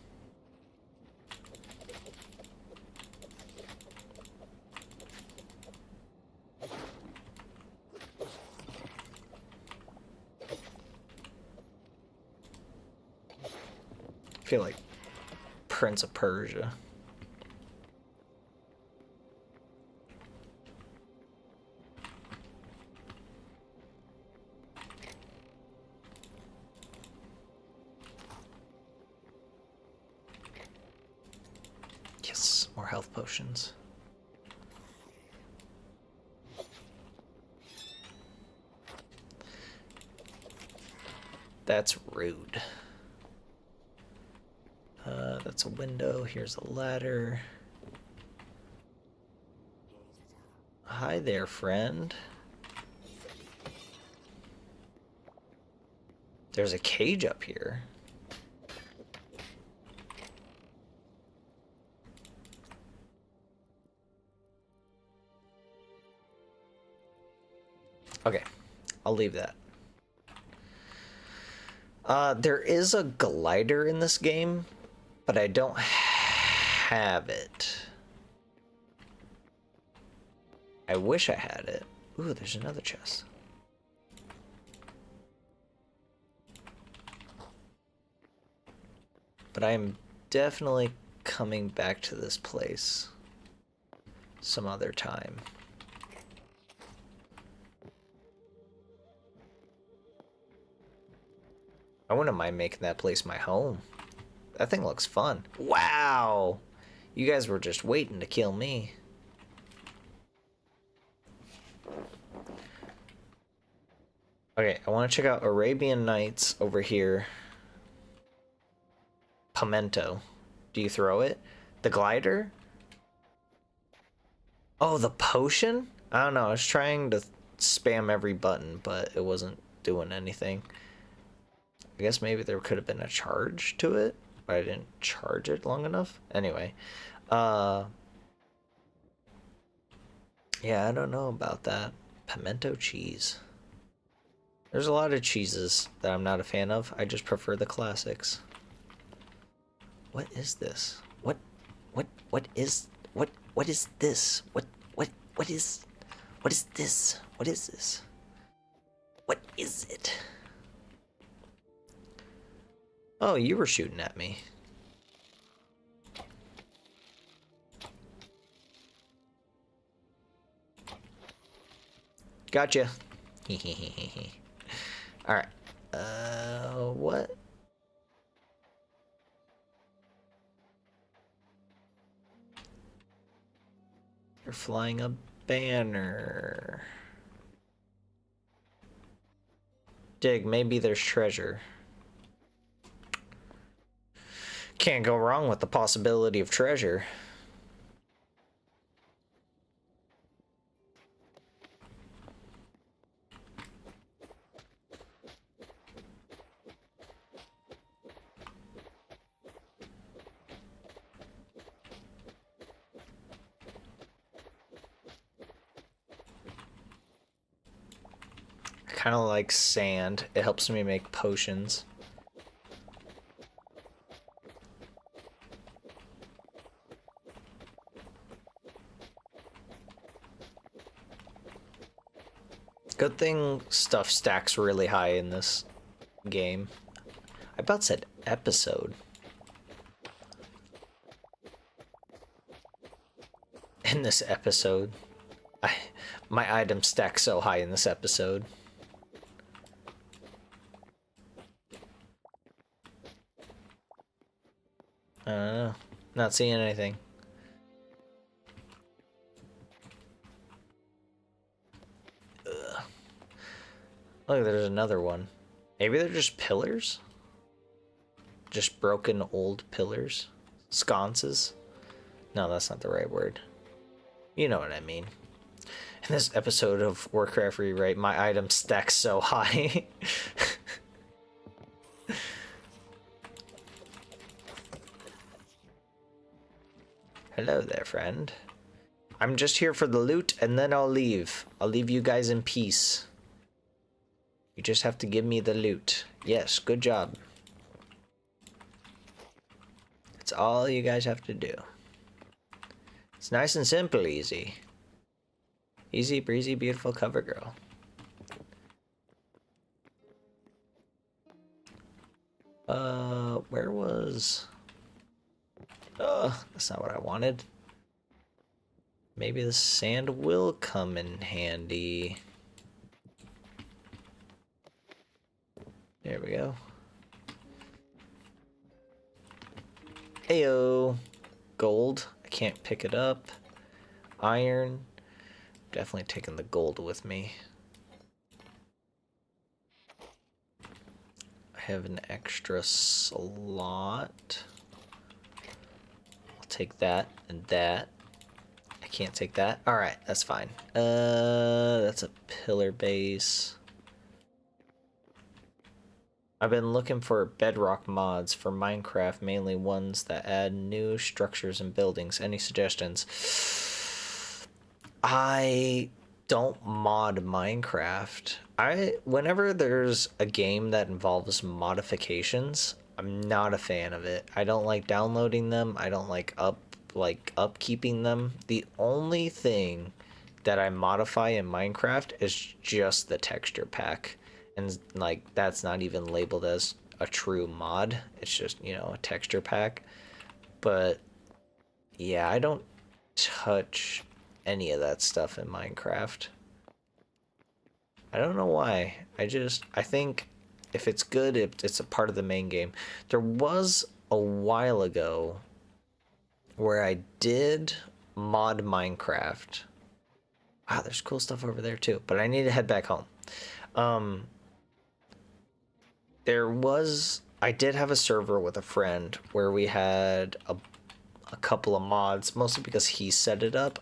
I feel like Prince of Persia. health potions. That's rude. That's a window. Here's a ladder. Hi there, friend. There's a cage up here. Okay, I'll leave that. There is a glider in this game, but I don't have it. I wish I had it. Ooh, there's another chest. But I am definitely coming back to this place some other time. I wouldn't mind making that place my home. That thing looks fun. Wow! You guys were just waiting to kill me. Okay, I want to check out Arabian Nights over here. Pimento. Do you throw it? The glider? Oh, the potion? I don't know. I was trying to spam every button, but it wasn't doing anything. I guess maybe there could have been a charge to it, but I didn't charge it long enough. Anyway. Yeah, I don't know about that. Pimento cheese. There's a lot of cheeses that I'm not a fan of. I just prefer the classics. What is this? What is this? What is this? What is this? What is it? Oh, you were shooting at me. Gotcha. Alright. What? You're flying a banner. Dig, maybe there's treasure. Can't go wrong with the possibility of treasure. Kind of like sand. It helps me make potions. Good thing stuff stacks really high in this game. I about said episode. In this episode. My items stack so high in this episode. I don't know. Not seeing anything. Ugh. Look, there's another one. Maybe they're just pillars? Just broken old pillars? Sconces? No, that's not the right word. You know what I mean. In this episode of Warcraft Rewrite, my items stack so high. Hello there, friend. I'm just here for the loot, and then I'll leave. I'll leave you guys in peace. You just have to give me the loot. Yes, good job. That's all you guys have to do. It's nice and simple, easy. Easy breezy, beautiful cover girl. Where was... that's not what I wanted. Maybe the sand will come in handy. There we go. Heyo. Gold. I can't pick it up. Iron. Definitely taking the gold with me. I have an extra slot. I'll take that and that. I can't take that. Alright, that's fine. That's a pillar base. I've been looking for bedrock mods for Minecraft, mainly ones that add new structures and buildings. Any suggestions? I don't mod Minecraft. Whenever there's a game that involves modifications, I'm not a fan of it. I don't like downloading them. I don't like upkeeping them. The only thing that I modify in Minecraft is just the texture pack. And like that's not even labeled as a true mod. It's just, you know, a texture pack. But yeah, I don't touch any of that stuff in Minecraft. I don't know why. I think if it's good, it's a part of the main game. There was a while ago where I did mod Minecraft. Wow, there's cool stuff over there too, but I need to head back home. I did have a server with a friend where we had a couple of mods, mostly because he set it up.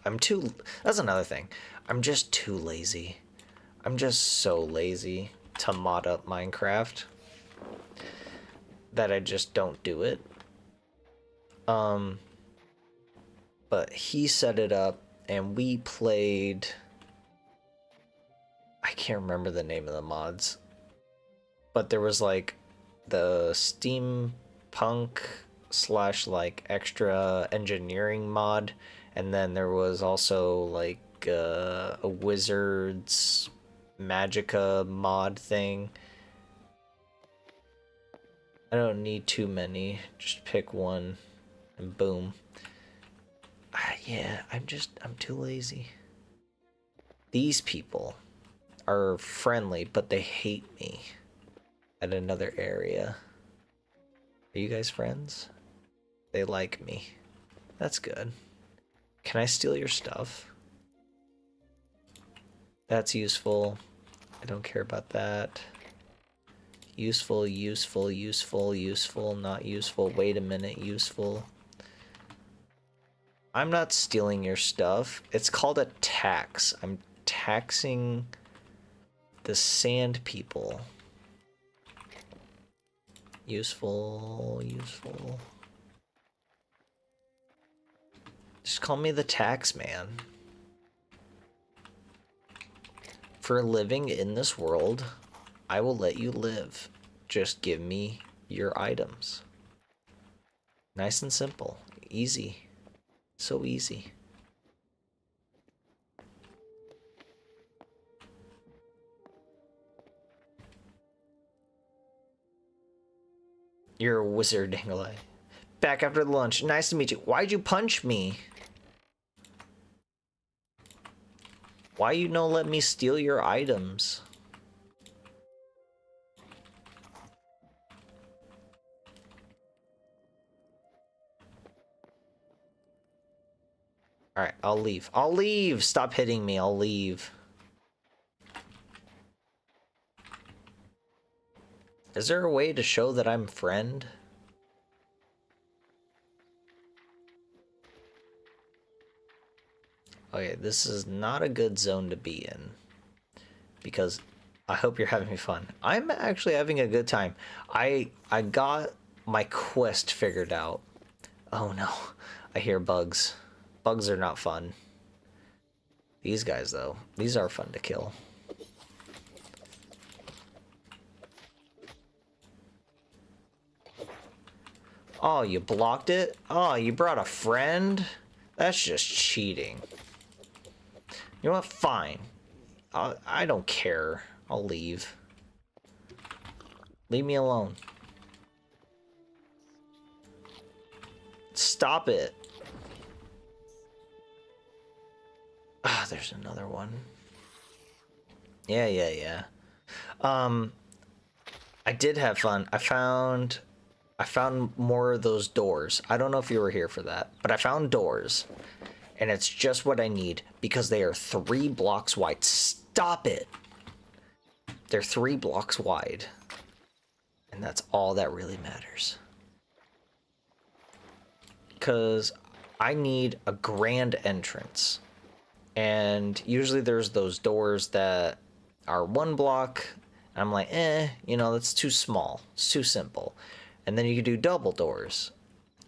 That's another thing. I'm just too lazy. I'm just so lazy to mod up Minecraft that I just don't do it. But he set it up and we played, I can't remember the name of the mods, but there was like the steampunk / like extra engineering mod, and then there was also like a wizards magicka mod thing. I don't need too many, just pick one and boom. Yeah, I'm too lazy. These people are friendly, but they hate me at another area. Are you guys friends? They like me. That's good. Can I steal your stuff? That's useful. I don't care about that. Useful, useful, useful, useful, not useful. Wait a minute, useful. I'm not stealing your stuff. It's called a tax. I'm taxing the sand people. Useful, useful. Just call me the tax man. For living in this world, I will let you live. Just give me your items. Nice and simple. Easy. So easy. You're a wizard, Dingley. Back after the lunch. Nice to meet you. Why'd you punch me? Why you no let me steal your items? Alright, I'll leave. I'll leave! Stop hitting me, I'll leave. Is there a way to show that I'm friend? Okay, this is not a good zone to be in. Because I hope you're having fun. I'm actually having a good time. I got my quest figured out. Oh no, I hear bugs. Bugs are not fun. These guys though, these are fun to kill. Oh, you blocked it? Oh, you brought a friend? That's just cheating. You know what? Fine. I don't care. I'll leave. Leave me alone. Stop it. Ah, there's another one. Yeah. I did have fun. I found I found more of those doors. I don't know if you were here for that, but I found doors. And it's just what I need because they are 3 blocks wide. Stop it! They're 3 blocks wide. And that's all that really matters. Because I need a grand entrance. And usually there's those doors that are 1 block. And I'm like, you know, that's too small. It's too simple. And then you can do double doors.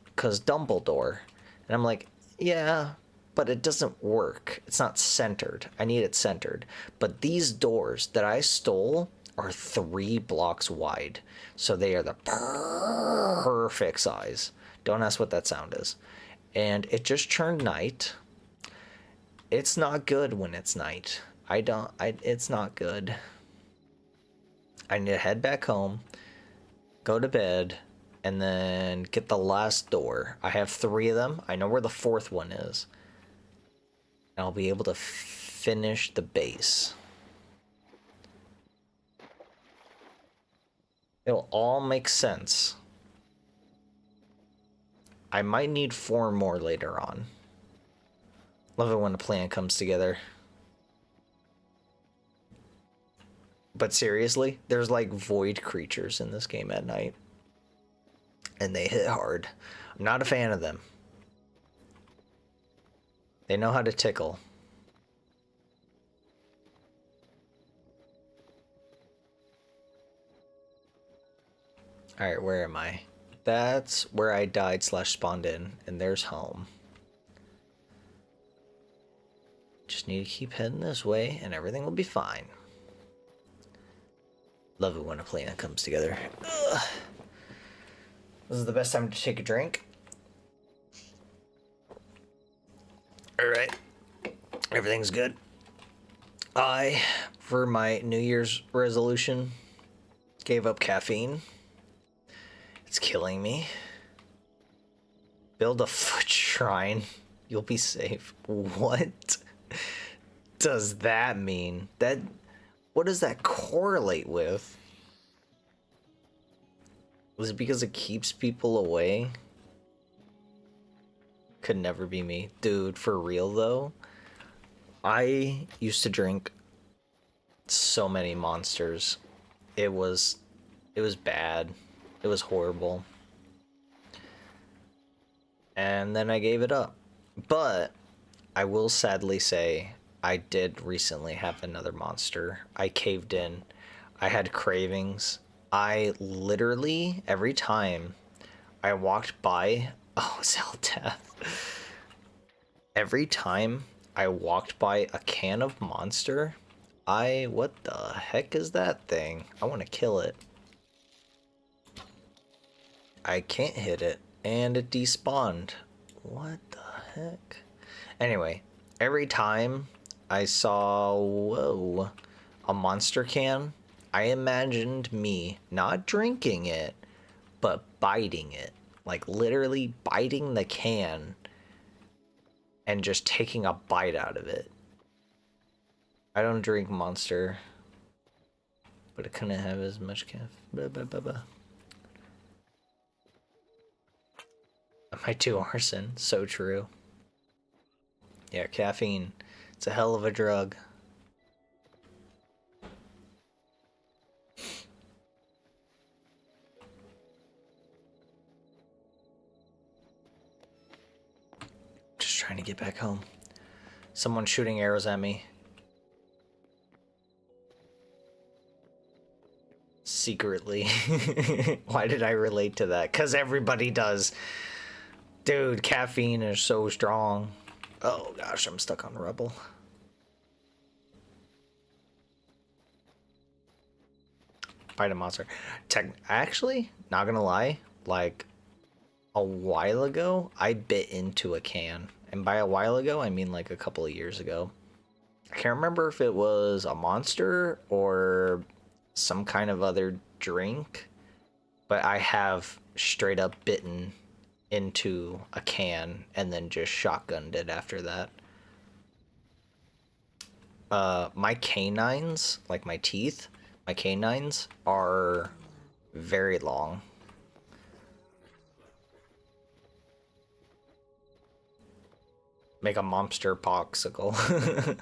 Because Dumbledore. And I'm like, yeah, but it doesn't work. It's not centered. I need it centered. But these doors that I stole are 3 blocks wide. So they are the perfect size. Don't ask what that sound is. And it just turned night. It's not good when it's night. It's not good. I need to head back home, go to bed, and then get the last door. I have 3 of them. I know where the 4th one is. And I'll be able to finish the base. It'll all make sense. I might need 4 more later on. Love it when a plan comes together. But seriously, there's like void creatures in this game at night. And they hit hard. I'm not a fan of them. They know how to tickle. Alright, where am I? That's where I died / spawned in, and there's home. Just need to keep heading this way, and everything will be fine. Love it when a plan comes together. Ugh. This is the best time to take a drink. Alright. Everything's good. For my New Year's resolution, gave up caffeine. It's killing me. Build a foot shrine. You'll be safe. What does that mean? What does that correlate with? Was it because it keeps people away? Could never be me. Dude, for real though, I used to drink so many monsters. It was bad. It was horrible. And then I gave it up. But I will sadly say I did recently have another monster. I caved in. I had cravings. I literally, every time I walked by... Oh, Zelda. Every time I walked by a can of Monster, what the heck is that thing? I want to kill it. I can't hit it, and it despawned. What the heck? Anyway, every time I saw, whoa, a monster can, I imagined me not drinking it, but biting it. Like literally biting the can and just taking a bite out of it. I don't drink Monster, but it couldn't have as much caffeine. Am I too arson? So true. Yeah, caffeine. It's a hell of a drug. Just trying to get back home. Someone's shooting arrows at me. Secretly. Why did I relate to that? Because everybody does. Dude, caffeine is so strong. Oh gosh, I'm stuck on rubble. Fight a monster. Actually, not gonna lie, like a while ago, I bit into a can. And by a while ago, I mean like a couple of years ago. I can't remember if it was a monster or some kind of other drink, but I have straight up bitten into a can and then just shotgunned it after that. My canines, like my teeth, my canines are very long. Make a monster popsicle.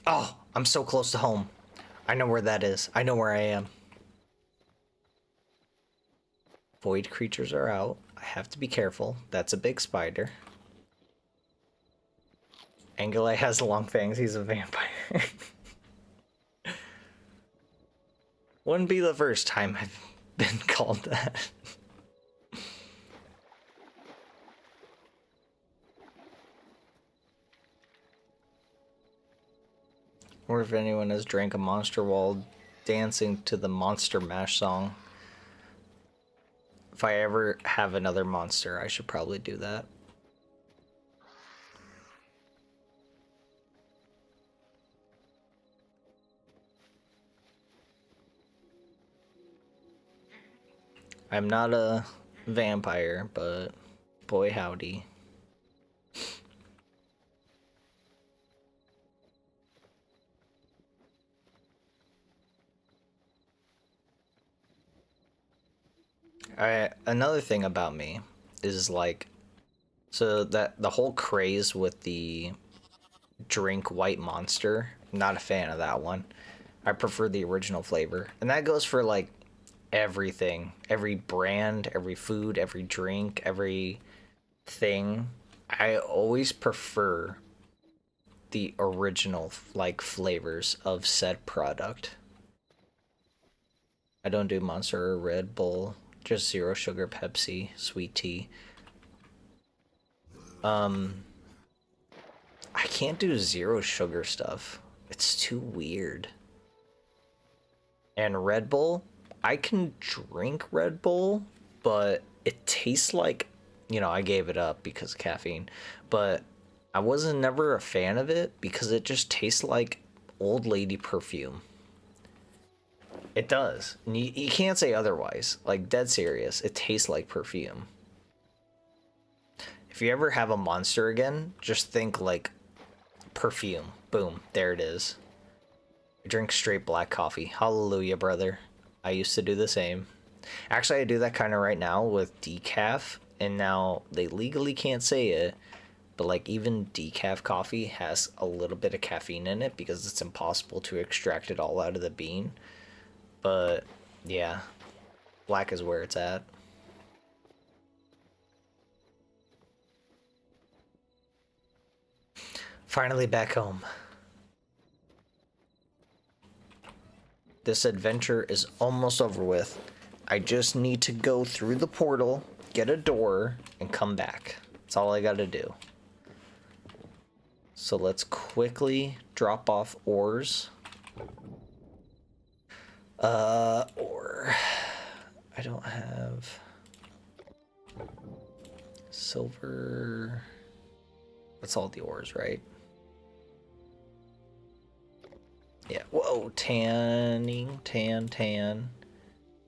Oh, I'm so close to home. I know where that is. I know where I am. Void creatures are out. I have to be careful. That's a big spider. Angulai has long fangs. He's a vampire. Wouldn't be the first time I've been called that. Or if anyone has drank a monster while dancing to the Monster Mash song. If I ever have another monster, I should probably do that. I'm not a vampire, but boy howdy. Another thing about me is like, so that the whole craze with the drink white monster, not a fan of that one. I prefer the original flavor. And that goes for like everything, every brand, every food, every drink, every thing. I always prefer the original like flavors of said product. I don't do Monster or Red Bull, just zero sugar Pepsi, sweet tea. I can't do zero sugar stuff. It's too weird. And Red Bull, I can drink Red Bull, but it tastes like, you know, I gave it up because of caffeine, but I wasn't never a fan of it because it just tastes like old lady perfume. It does. You can't say otherwise. Like, dead serious. It tastes like perfume. If you ever have a monster again, just think like perfume. Boom. There it is. I drink straight black coffee. Hallelujah, brother. I used to do the same. Actually, I do that kind of right now with decaf. And now they legally can't say it. But like even decaf coffee has a little bit of caffeine in it because it's impossible to extract it all out of the bean. But yeah, black is where it's at. Finally back home. This adventure is almost over with. I just need to go through the portal, get a door, and come back. That's all I gotta do. So let's quickly drop off ores. Ore. I don't have silver. That's all the ores, right? Yeah. Whoa, tanning, tan. Can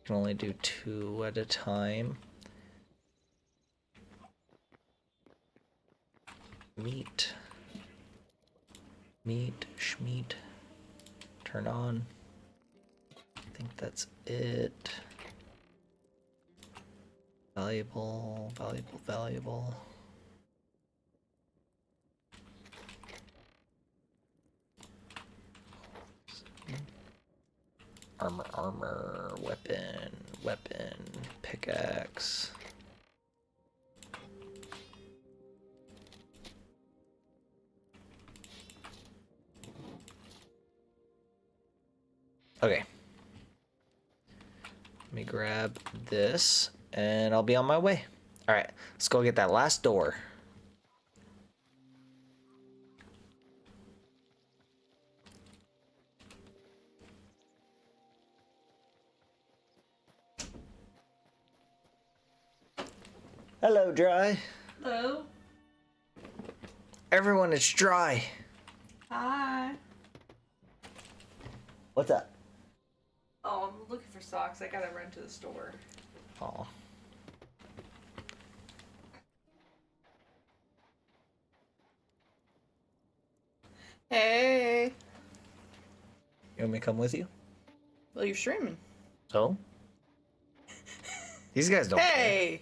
only do 2 at a time. Meat, schmeat. Turn on. I think that's it. Valuable. Armor, weapon, pickaxe. Okay. Let me grab this, and I'll be on my way. All right, let's go get that last door. Hello, Dry. Hello. Everyone, it's Dry. Hi. What's up? Oh, I'm looking for socks. I gotta run to the store. Oh. Hey. You want me to come with you? Well, you're streaming. So? These guys don't Hey!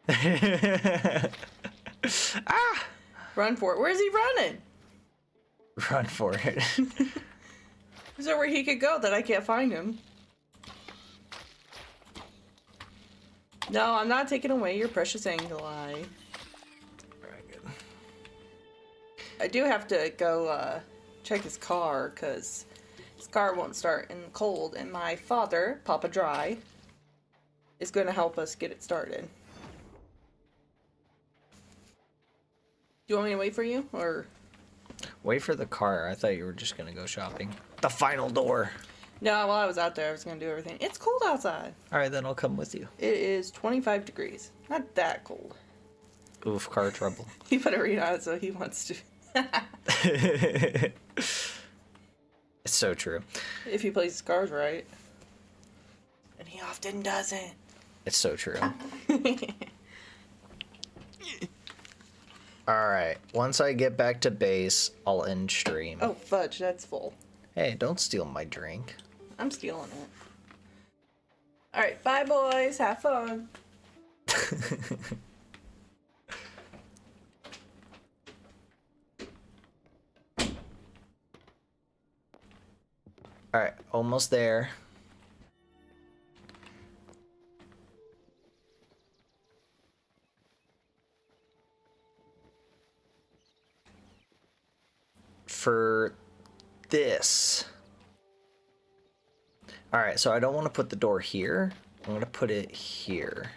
care. Ah! Run for it. Where's he running? Run for it. Is there where he could go that I can't find him? No, I'm not taking away your precious angle eye. Very good. I do have to go check his car because his car won't start in the cold, and my father, Papa Dry, is going to help us get it started. Do you want me to wait for you, or? Wait for the car. I thought you were just gonna go shopping. The final door. No, while I was out there, I was going to do everything. It's cold outside. All right, then I'll come with you. It is 25 degrees. Not that cold. Oof, car trouble. He put a read on it, so he wants to. It's so true. If he plays his cards right. And he often doesn't. It's so true. All right, once I get back to base, I'll end stream. Oh, fudge, that's full. Hey, don't steal my drink. I'm stealing it. Alright, bye boys, have fun. All right, almost there. For this. All right, so I don't want to put the door here. I'm going to put it here.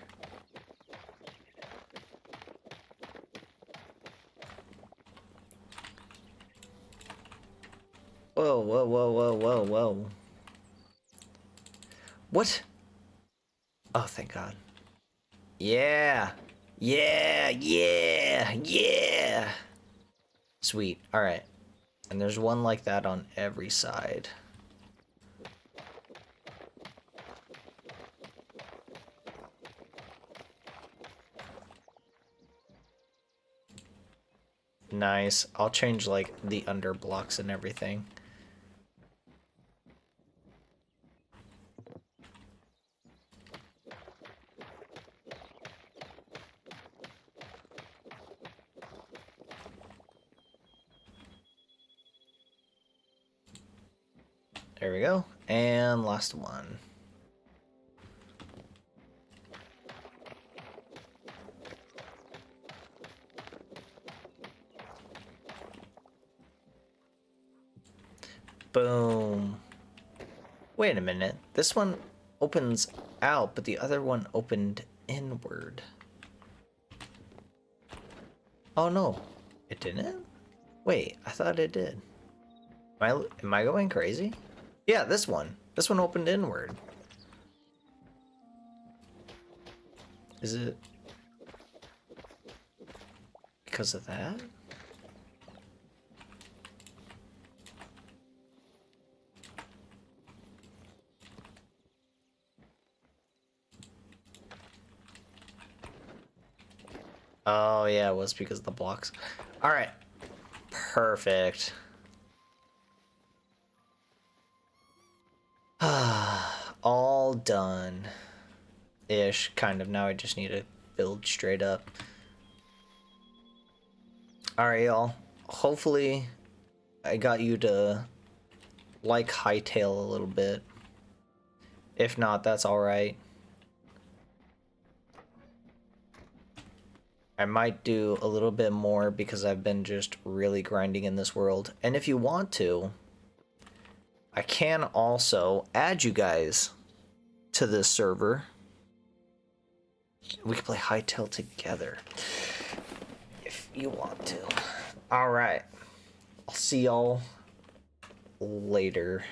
Whoa, whoa, whoa, whoa, whoa, whoa. What? Oh, thank God. Yeah. Yeah, yeah, yeah. Sweet. All right. And there's one like that on every side. Nice. I'll change like the under blocks and everything. There we go. And last one. Boom. Wait a minute. This one opens out, but the other one opened inward. Oh no, it didn't? Wait, I thought it did. Am I going crazy? Yeah, this one. This one opened inward. Is it because of that? Oh yeah, it was because of the blocks. All right, perfect. All done ish, kind of. Now I just need to build straight up. All right, y'all. Hopefully I got you to like Hytale a little bit. If not, that's all right. I might do a little bit more because I've been just really grinding in this world. And if you want to, I can also add you guys to this server. We can play Hytale together if you want to. All right. I'll see y'all later.